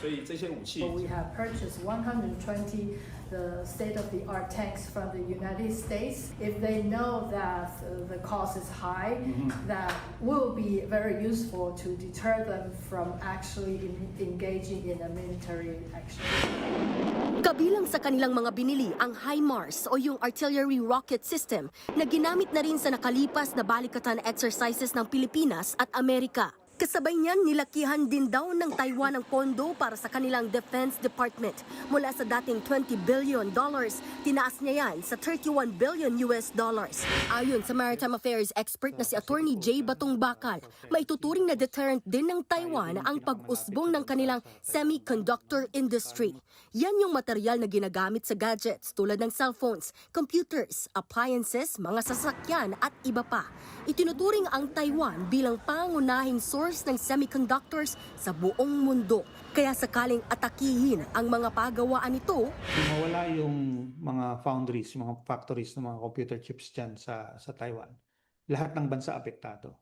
We have purchased 120 the state-of-the-art tanks from the United States. If they know that the cost is high, that will be very useful to deter them from actually engaging in a military action. Kabilang sa kanilang mga binili ang HIMARS o yung artillery rocket system na ginamit na rin sa nakalipas na balikatan exercises ng Pilipinas at Amerika. Kasabay niyan, nilakihan din daw ng Taiwan ang pondo para sa kanilang Defense Department. Mula sa dating $20 billion, tinaas niya yan sa $31 billion. Ayon sa Maritime Affairs expert na si Attorney J. Batong Bakal, maituturing na deterrent din ng Taiwan ang pag-usbong ng kanilang semiconductor industry. Yan yung material na ginagamit sa gadgets tulad ng cellphones, computers, appliances, mga sasakyan at iba pa. Itinuturing ang Taiwan bilang pangunahing source ng semiconductors sa buong mundo. Kaya sakaling atakihin ang mga pagawaan nito, mawala yung mga foundries, mga factories ng mga computer chips dyan sa Taiwan. Lahat ng bansa apektado.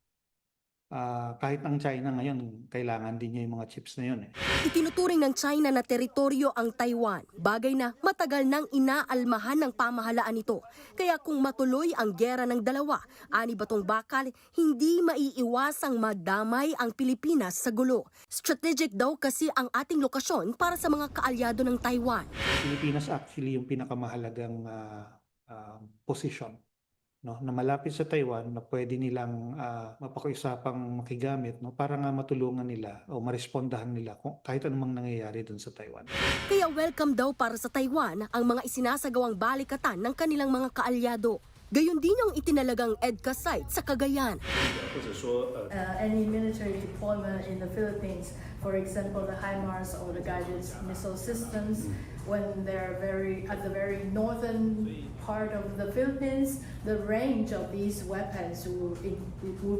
Kahit ang China ngayon, kailangan din niya yung mga chips na yun. Itinuturing ng China na teritoryo ang Taiwan, bagay na matagal nang inaalmahan ng pamahalaan nito. Kaya kung matuloy ang gera ng dalawa, ani Batong Bakal, hindi maiiwasang madamay ang Pilipinas sa gulo. Strategic daw kasi ang ating lokasyon para sa mga kaalyado ng Taiwan. Pilipinas actually yung pinakamahalagang position. No, na malapit sa Taiwan na pwede nilang mapakiusapang makigamit, no, para nga matulungan nila o marespondahan nila kung kahit anumang nangyayari dun sa Taiwan. Kaya welcome daw para sa Taiwan ang mga isinasagawang balikatan ng kanilang mga kaalyado. Gayon din yung itinalagang EDCA site sa Cagayan. Any military deployment in the Philippines, for example, the HIMARS or the guided missile systems, when they're at the very northern part of the Philippines, the range of these weapons will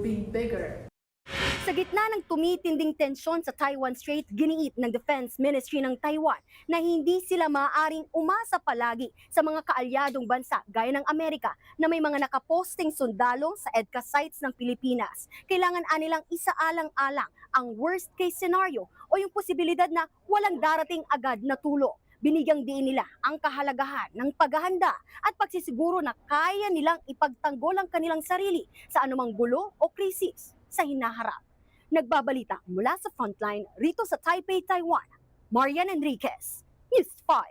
be bigger. Sa gitna ng tumitinding tensyon sa Taiwan Strait, giniit ng Defense Ministry ng Taiwan na hindi sila maaaring umasa palagi sa mga kaalyadong bansa gaya ng Amerika na may mga nakaposting sundalo sa EDCA sites ng Pilipinas. Kailangan anilang isaalang-alang ang worst case scenario o yung posibilidad na walang darating agad na tulong. Binigyang diin nila ang kahalagahan ng paghahanda at pagsisiguro na kaya nilang ipagtanggol ang kanilang sarili sa anumang gulo o krisis sa hinaharap. Nagbabalita mula sa frontline rito sa Taipei, Taiwan, Marian Enriquez, News 5.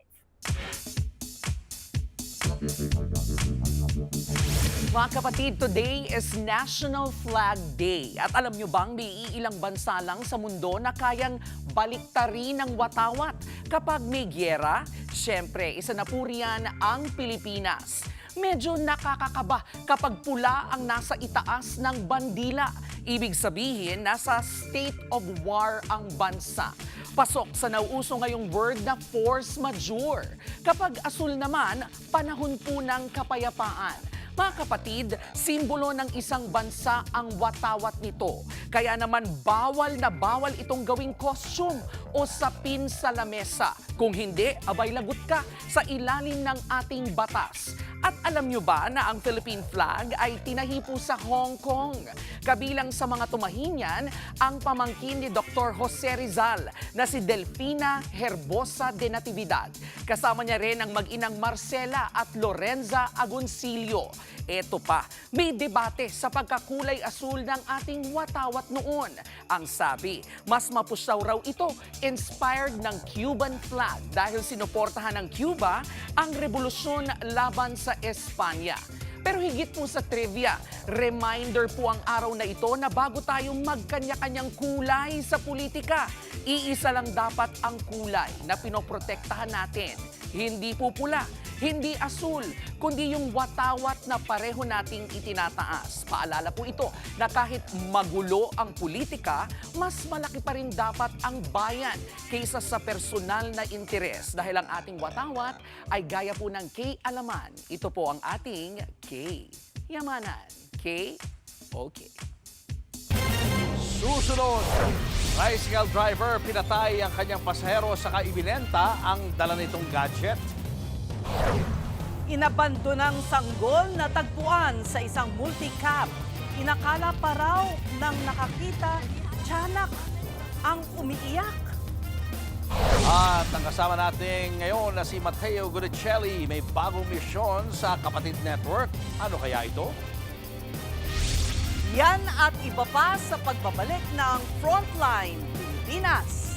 Mga kapatid, today is National Flag Day. At alam nyo bang may ilang bansa lang sa mundo na kayang baliktarin ng watawat? Kapag may gyera, syempre, isa na po riyan ang Pilipinas. Medyo nakakakaba kapag pula ang nasa itaas ng bandila. Ibig sabihin, nasa state of war ang bansa. Pasok sa nauuso ngayong word na force majeure. Kapag asul naman, panahon po ng kapayapaan. Mga kapatid, simbolo ng isang bansa ang watawat nito. Kaya naman bawal na bawal itong gawing costume o sapin sa lamesa. Kung hindi, abay lagot ka sa ilalim ng ating batas. At alam nyo ba na ang Philippine flag ay tinahipo sa Hong Kong? Kabilang sa mga tumahinyan, ang pamangkin ni Dr. Jose Rizal na si Delfina Herbosa de Natividad. Kasama niya rin ang mag-inang Marcela at Lorenza Agoncillo. Eto pa, may debate sa pagkakulay asul ng ating watawat noon. Ang sabi, mas mapusaw raw ito, inspired ng Cuban flag dahil sinuportahan ng Cuba ang revolusyon laban sa Espanya. Pero higit po sa trivia, reminder po ang araw na ito na bago tayo magkanya-kanyang kulay sa politika, iisa lang dapat ang kulay na pinoprotektahan natin. Hindi po pula, hindi asul, kundi yung watawat na pareho nating itinataas. Paalala po ito na kahit magulo ang politika, mas malaki pa rin dapat ang bayan kaysa sa personal na interes. Dahil ang ating watawat ay gaya po ng K-alaman. Ito po ang ating K-yamanan. K-okay. Susunod, tricycle driver pinatay ang kanyang pasahero saka ibinenta ang dala nitong gadget. Inabandonang sanggol na tagpuan sa isang multi-cab. Inakala pa raw ng nakakita, tiyanak ang umiiyak. At ang kasama natin ngayon na si Mateo Gudicelli may bagong misyon sa Kapatid Network. Ano kaya ito? Yan at iba pa sa pagbabalik ng Frontline Pilipinas.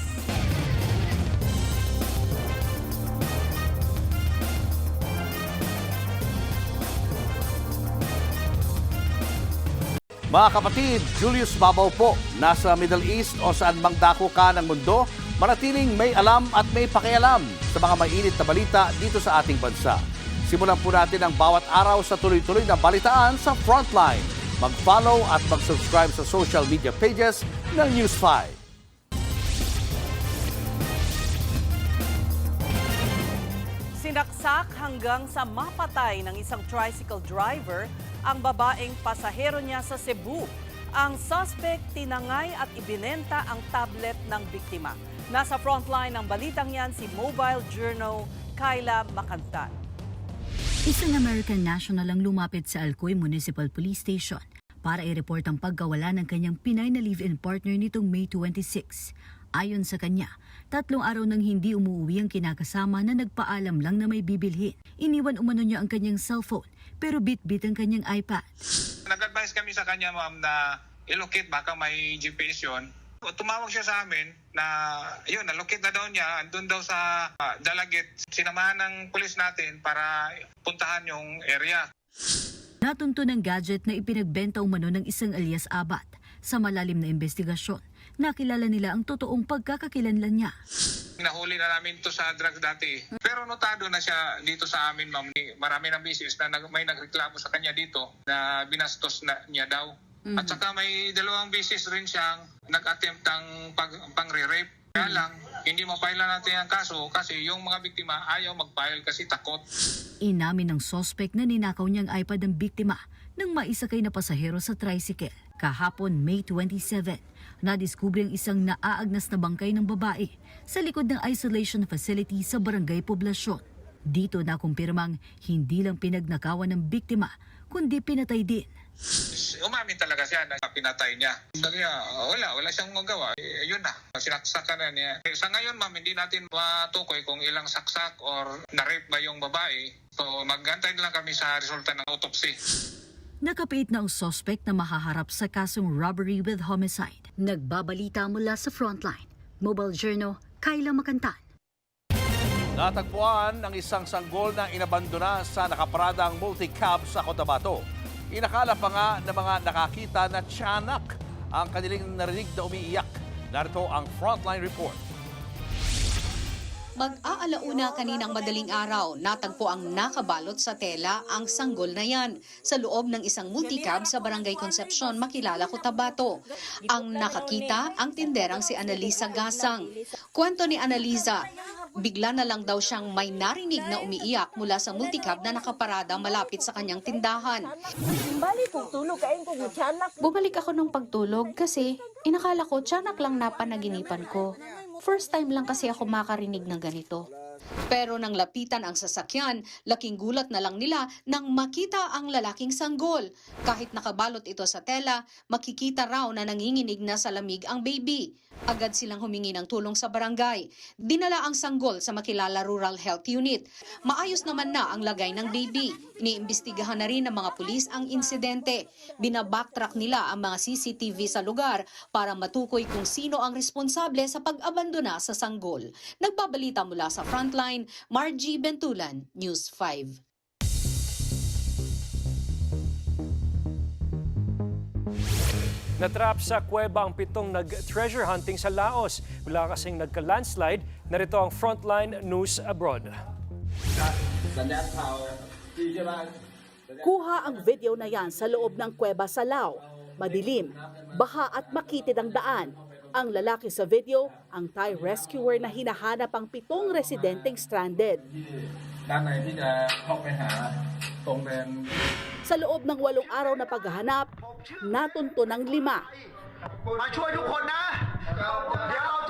Mga kapatid, Julius Babaw po, nasa Middle East o saan mang dako ka ng mundo, manatiling may alam at may pakialam sa mga mainit na balita dito sa ating bansa. Simulan po natin ang bawat araw sa tuloy-tuloy na balitaan sa Frontline. Mag-follow at mag-subscribe sa social media pages ng News 5. Sinaksak hanggang sa mapatay ng isang tricycle driver ang babaeng pasahero niya sa Cebu. Ang suspect tinangay at ibinenta ang tablet ng biktima. Nasa frontline ng balitang yan si Mobile Journal Kyla Macantan. Isang American national ang lumapit sa Alcoy Municipal Police Station para i-report ang pagkawala ng kanyang Pinay na live-in partner nitong May 26. Ayon sa kanya, 3 araw nang hindi umuwi ang kinakasama na nagpaalam lang na may bibilhin. Iniwan umano niya ang kanyang cellphone pero bit-bit ang kanyang iPad. Nag-advise kami sa kanya, ma'am, na i-locate, baka may GPS yun. Tumawag siya sa amin na yun, na-locate na daw niya, andun daw sa Dalagit. Sinamahan ng pulis natin para puntahan yung area. Natunto ng gadget na ipinagbenta umano ng isang alias Abat. Sa malalim na investigasyon, nakilala nila ang totoong pagkakakilanlan niya. Nahuli na namin to sa drugs dati. Pero notado na siya dito sa amin, ma'am. Marami ng business na may nagreklamo sa kanya dito na binastos na niya daw. At saka may 2 beses rin siyang nag-attempt ang pang-rape. Kaya lang, hindi mapile natin ang kaso kasi yung mga biktima ayaw mag-file kasi takot. Inamin ng suspect na ninakaw niyang iPad ng biktima nang maisakay na pasahero sa tricycle. Kahapon, May 27, nadiskubre ang isang naaagnas na bangkay ng babae sa likod ng isolation facility sa Barangay Poblasyon. Dito nakumpirmang hindi lang pinagnakawan ng biktima, kundi pinatay din. Umamin talaga siya na pinatay niya. Sabi niya, wala siyang magawa. Yun na, sinaksakan na niya. Sa ngayon, ma'am, hindi natin matukoy kung ilang saksak or na-rape ba yung babae. So mag-antay lang kami sa resulta ng autopsy. Nakapiit na ang suspect na mahaharap sa kasong robbery with homicide. Nagbabalita mula sa Frontline. Mobile Journal, Kyla Macantan. Natagpuan ang isang sanggol na inabandona sa nakaparadang multi-cab sa Cotabato. Inakala pa nga ng mga nakakita na tiyanak ang kanilang narinig na umiiyak. Narito ang Frontline Report. Mag-aalauna kaninang madaling araw, natagpo ang nakabalot sa tela ang sanggol na yan sa loob ng isang multicab sa Barangay Concepcion, Makilala, Cotabato. Ang nakakita ang tinderang si Annalisa Gasang. Kwento ni Annalisa, bigla na lang daw siyang may narinig na umiiyak mula sa multicab na nakaparada malapit sa kanyang tindahan. Bumalik ako ng pagtulog kasi inakala ko tiyanak lang na panaginipan ko. First time lang kasi ako makarinig ng ganito. Pero nang lapitan ang sasakyan, laking gulat na lang nila nang makita ang lalaking sanggol. Kahit nakabalot ito sa tela, makikita raw na nanginginig na sa lamig ang baby. Agad silang humingi ng tulong sa barangay. Dinala ang sanggol sa Makilala Rural Health Unit. Maayos naman na ang lagay ng baby. Iniimbestigahan na rin ng mga pulis ang insidente. Binabacktrack nila ang mga CCTV sa lugar para matukoy kung sino ang responsable sa pag-abandona sa sanggol. Nagbabalita mula sa Frontline, Margie Bentulan, News 5. Natrap sa kuweba ang 7 nag-treasure hunting sa Laos. Wala kasing nagka-landslide, narito ang Frontline News Abroad. Kuha ang video na yan sa loob ng kuweba sa Lao. Madilim, baha at makitid ang daan. Ang lalaki sa video, ang Thai rescuer na hinahanap ang 7 residenteng stranded. Sa loob ng 8 araw na paghahanap, natunto ng 5.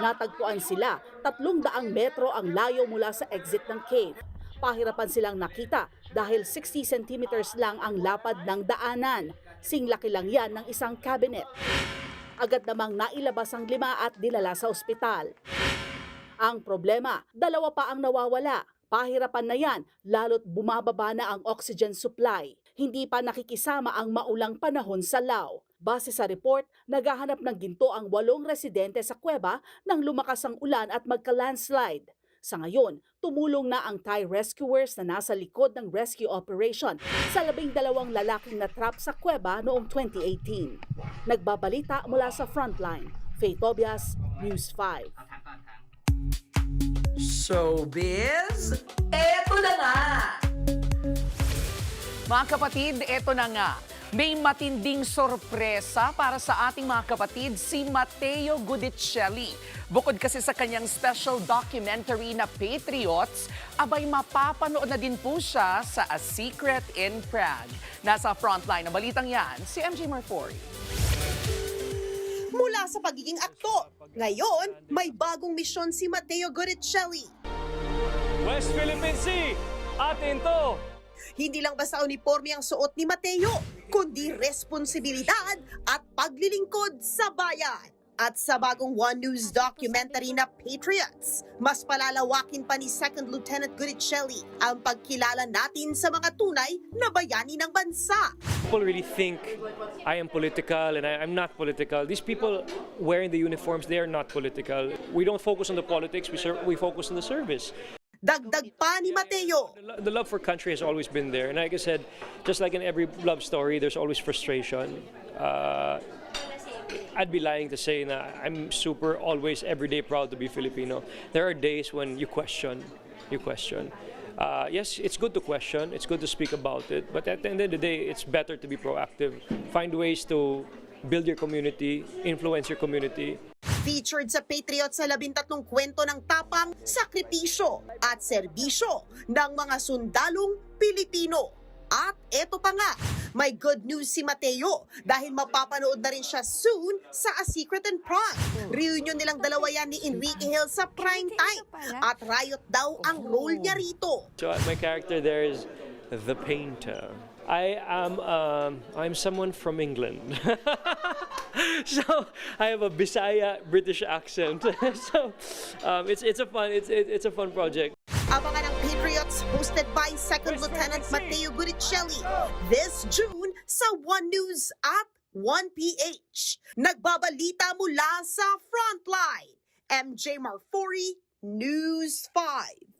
Natagpuan sila, 300 metro ang layo mula sa exit ng cave. Pahirapan silang nakita dahil 60 centimeters lang ang lapad ng daanan. Singlaki lang yan ng isang cabinet. Agad namang nailabas ang 5 at dinala sa ospital. Ang problema, 2 pa ang nawawala. Pahirapan na yan, lalo't bumababa na ang oxygen supply. Hindi pa nakikisama ang maulang panahon sa Lao. Base sa report, naghahanap ng ginto ang 8 residente sa kuweba nang lumakas ang ulan at magka-landslide. Sa ngayon, tumulong na ang Thai rescuers na nasa likod ng rescue operation sa 12 lalaking natrap sa kuweba noong 2018. Nagbabalita mula sa Frontline, Faye Tobias, News 5. Showbiz, eto na nga! Mga kapatid, eto na nga. May matinding sorpresa para sa ating mga kapatid, si Matteo Gudicelli. Bukod kasi sa kanyang special documentary na Patriots, abay mapapanood na din po siya sa A Secret in Prague. Nasa frontline na balitang yan, si MJ Marfori. Mula sa pagiging aktor, ngayon may bagong misyon si Matteo Gudicelli. West Philippine Sea, atin to! Hindi lang basta uniforme ang suot ni Matteo, kundi responsibilidad at paglilingkod sa bayan. At sa bagong One News documentary na Patriots, mas palalawakin pa ni 2nd Lieutenant Gudicelli ang pagkilala natin sa mga tunay na bayani ng bansa. People really think I am political and I'm not political. These people wearing the uniforms, they are not political. We don't focus on the politics, we focus on the service. Dagdag pa ni Matteo. The love for country has always been there. And like I said, just like in every love story, there's always frustration. I'd be lying to say that I'm super, always, everyday proud to be Filipino. There are days when you question. Yes, it's good to question, it's good to speak about it, but at the end of the day, it's better to be proactive. Find ways to build your community, influence your community. Featured sa Patriots sa 13 kwento ng tapang, sakripisyo at serbisyo ng mga sundalong Pilipino. At eto pa nga, may good news si Matteo dahil mapapanood na rin siya soon sa A Secret in Prague. Reunion nilang dalawa yan ni Enrique Hill sa prime time at riot daw ang role niya rito. So my character there is the painter. I'm someone from England. So I have a Bisaya British accent. So it's a fun project. Abangan ang Patriots hosted by 2nd Lieutenant Matteo Gudicelli this June sa One News at 1PH. Nagbabalita mula sa Frontline, MJ Marfori, News 5.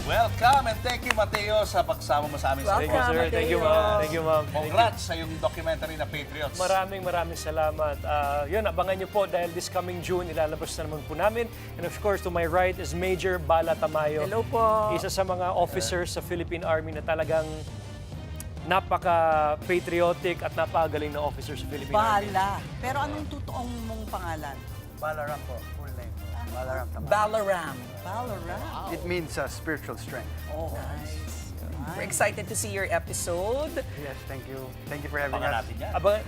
Welcome and thank you, Matteo, sa pagsama mo sa amin. Thank you, sir. Thank you, ma'am. Thank you, ma'am. Congrats sa yung documentary na Patriots. Maraming salamat. Yun, abangan nyo po dahil this coming June, ilalabas na naman po namin. And of course, to my right is Major Bala Tamayo. Hello po. Isa sa mga officers sa Philippine Army na talagang napaka-patriotic at napakagaling na officer sa Philippine Army. Bala. Pero anong totoong mong pangalan? Balaram po, full name. Balaram Tamayo. Balaram. It means spiritual strength. Oh, nice. We're excited to see your episode. Yes, thank you. Thank you for having us.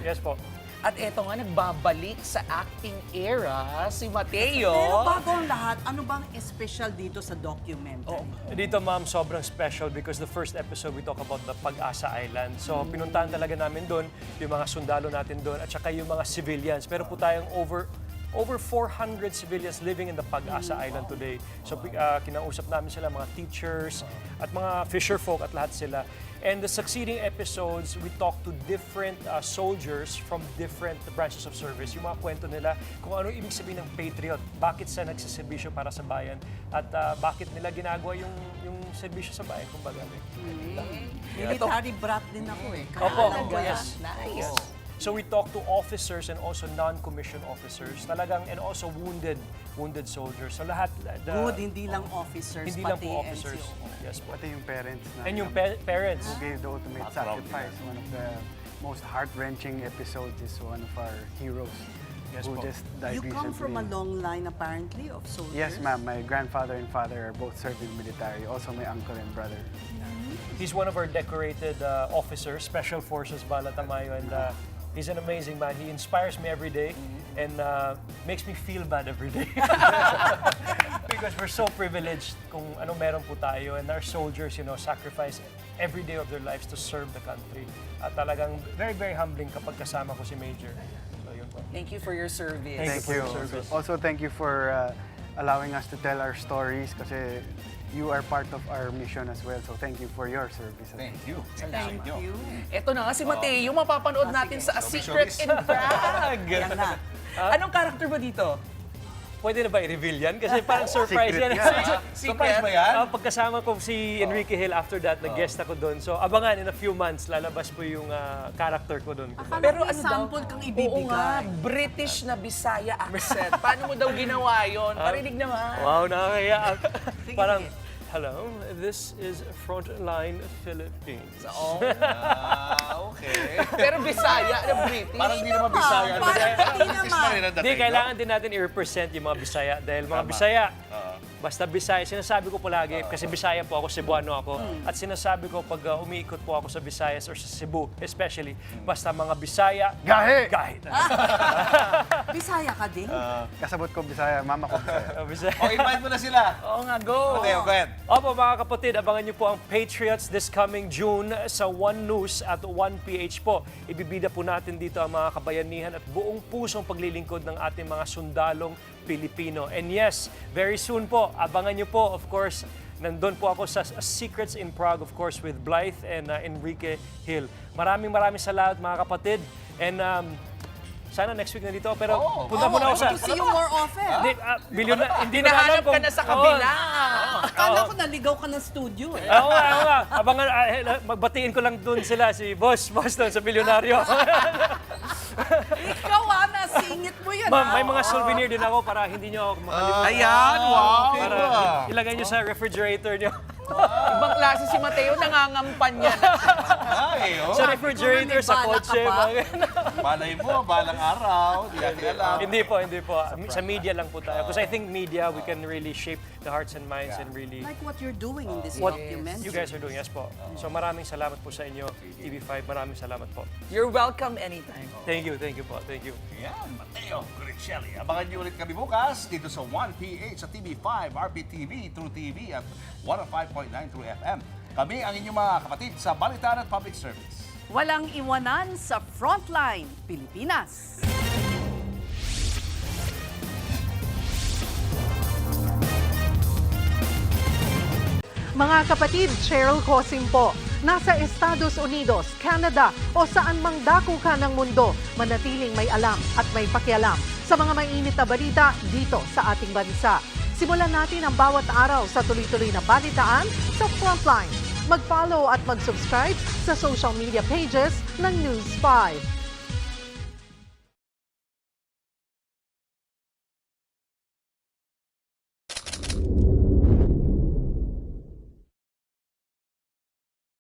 Yes po. At eto nga, nagbabalik sa acting era si Matteo. Pero bago ang lahat, ano bang special dito sa documentary? Dito, ma'am, sobrang special because the first episode we talk about the Pag-asa Island. So, pinuntahan talaga namin doon, yung mga sundalo natin doon, at saka yung mga civilians. Pero po tayong over 400 civilians living in the Pag-asa Island today. So, kinausap namin sila, mga teachers, at mga fisher folk, at lahat sila. And the succeeding episodes, we talk to different soldiers from different branches of service. Yung mga kwento nila, kung ano ibig sabihin ng patriot, bakit sila nagsiservisyo para sa bayan, at bakit nila ginagawa yung serbisyo sa bayan, kumbaga. Military brat din ako eh. Opo, yes. Nice. So we talk to officers and also non-commissioned officers, talagang, and also wounded soldiers. So lahat, Good, hindi lang officers, hindi pati lang po officers. NCO. Yes po. Pati yung parents na. And yung parents. Who gave the ultimate sacrifice. One of the most heart-wrenching episodes is one of our heroes. Yes, who po. just died You recently. come from a long line apparently of soldiers? Yes, ma'am. My grandfather and father are both served in the military. Also, my uncle and brother. He's one of our decorated officers, Special Forces, Bala Tamayo, and he's an amazing man. He inspires me every day and makes me feel bad every day. because we're so privileged kung ano meron po tayo, and our soldiers, sacrifice every day of their lives to serve the country. At talagang very, very humbling kapag kasama ko si Major. So, yun po. Thank you for your service. Thank you for your service. Also, thank you for allowing us to tell our stories kasi you are part of our mission as well. So thank you for your service. Thank you. Thank you. Ito na nga si Mateo, mapapanood natin sa A Secret in Prague. Yan na. Anong character mo dito? Pwede na ba i-reveal yan? Kasi parang surprise yan. Surprise ba yan? Pagkasama ko si Enrique Hill, after that, nag-guest ako doon. So abangan, in a few months, lalabas po yung character ko doon. Pero ano sample kang ibibigay? Oo nga, British na Bisaya accent. Paano mo daw ginawa yun? Parinig naman. Wow, nakakaya. Parang, hello, this is Frontline Philippines. Oh, okay. pero Bisaya na British. Parang hindi naman Bisaya. Hindi, kailangan din natin i-represent yung mga Bisaya. Dahil mga Bisaya, basta Bisaya, sinasabi ko palagi, kasi Bisaya po ako, Cebuano ako, at sinasabi ko pag umiikot po ako sa Visayas or sa Cebu, especially, basta mga Bisaya, Gahe! Gahe! Bisaya ka din? Kasabot ko Bisaya, mama ko Bisaya. O, invite mo na sila. Oo nga, go! Mateo, go ahead. Opo mga kapatid, abangan niyo po ang Patriots this coming June sa One News at 1PH po. Ibibida po natin dito ang mga kabayanihan at buong pusong paglilingkod ng ating mga sundalong Pilipino. And yes, very soon po, abangan niyo po, of course, nandun po ako sa Secrets in Prague, of course, with Blythe and Enrique Hill. Maraming salamat mga kapatid. And sana next week na dito, pero punta muna ako sa... To see you more often. Hindi na alam kung... ka na sa kabila. Akala ko naligaw ka ng studio eh. Oo nga. Abangan, magbatiin ko lang dun sila, si Boss doon sa Bilyonaryo. Ikaw nasingit mo yan. Ma'am, may mga souvenir din ako para hindi nyo ako makalimutan. Ayan, wow. Para ilagay nyo sa refrigerator nyo. Ibang klase si Mateo, nangangampan yan. Sa refrigerator, sa kotse. Balay mo, balang araw. Hindi po. Sa media lang po tayo. Because I think media, we can really shape the hearts and minds and really... Like what you're doing in this What documentary. you guys are doing, yes po. So maraming salamat po sa inyo, TV5. Maraming salamat po. You're welcome anytime. Thank you po. Thank you. Yan, Mateo Guricelli. Abangan niyo ulit kami bukas dito sa 1PH sa TV5, RPTV, True TV at 105.9 True FM. Kami ang inyong mga kapatid sa Balitaan at Public Service. Walang iwanan sa Frontline Pilipinas. Mga kapatid, Cheryl Cosim po. Nasa Estados Unidos, Canada o saan mang dako ka ng mundo, manatiling may alam at may pakialam sa mga mainit na balita dito sa ating bansa. Simulan natin ang bawat araw sa tuloy-tuloy na balitaan sa Frontline. Mag-follow at mag-subscribe sa social media pages ng News 5.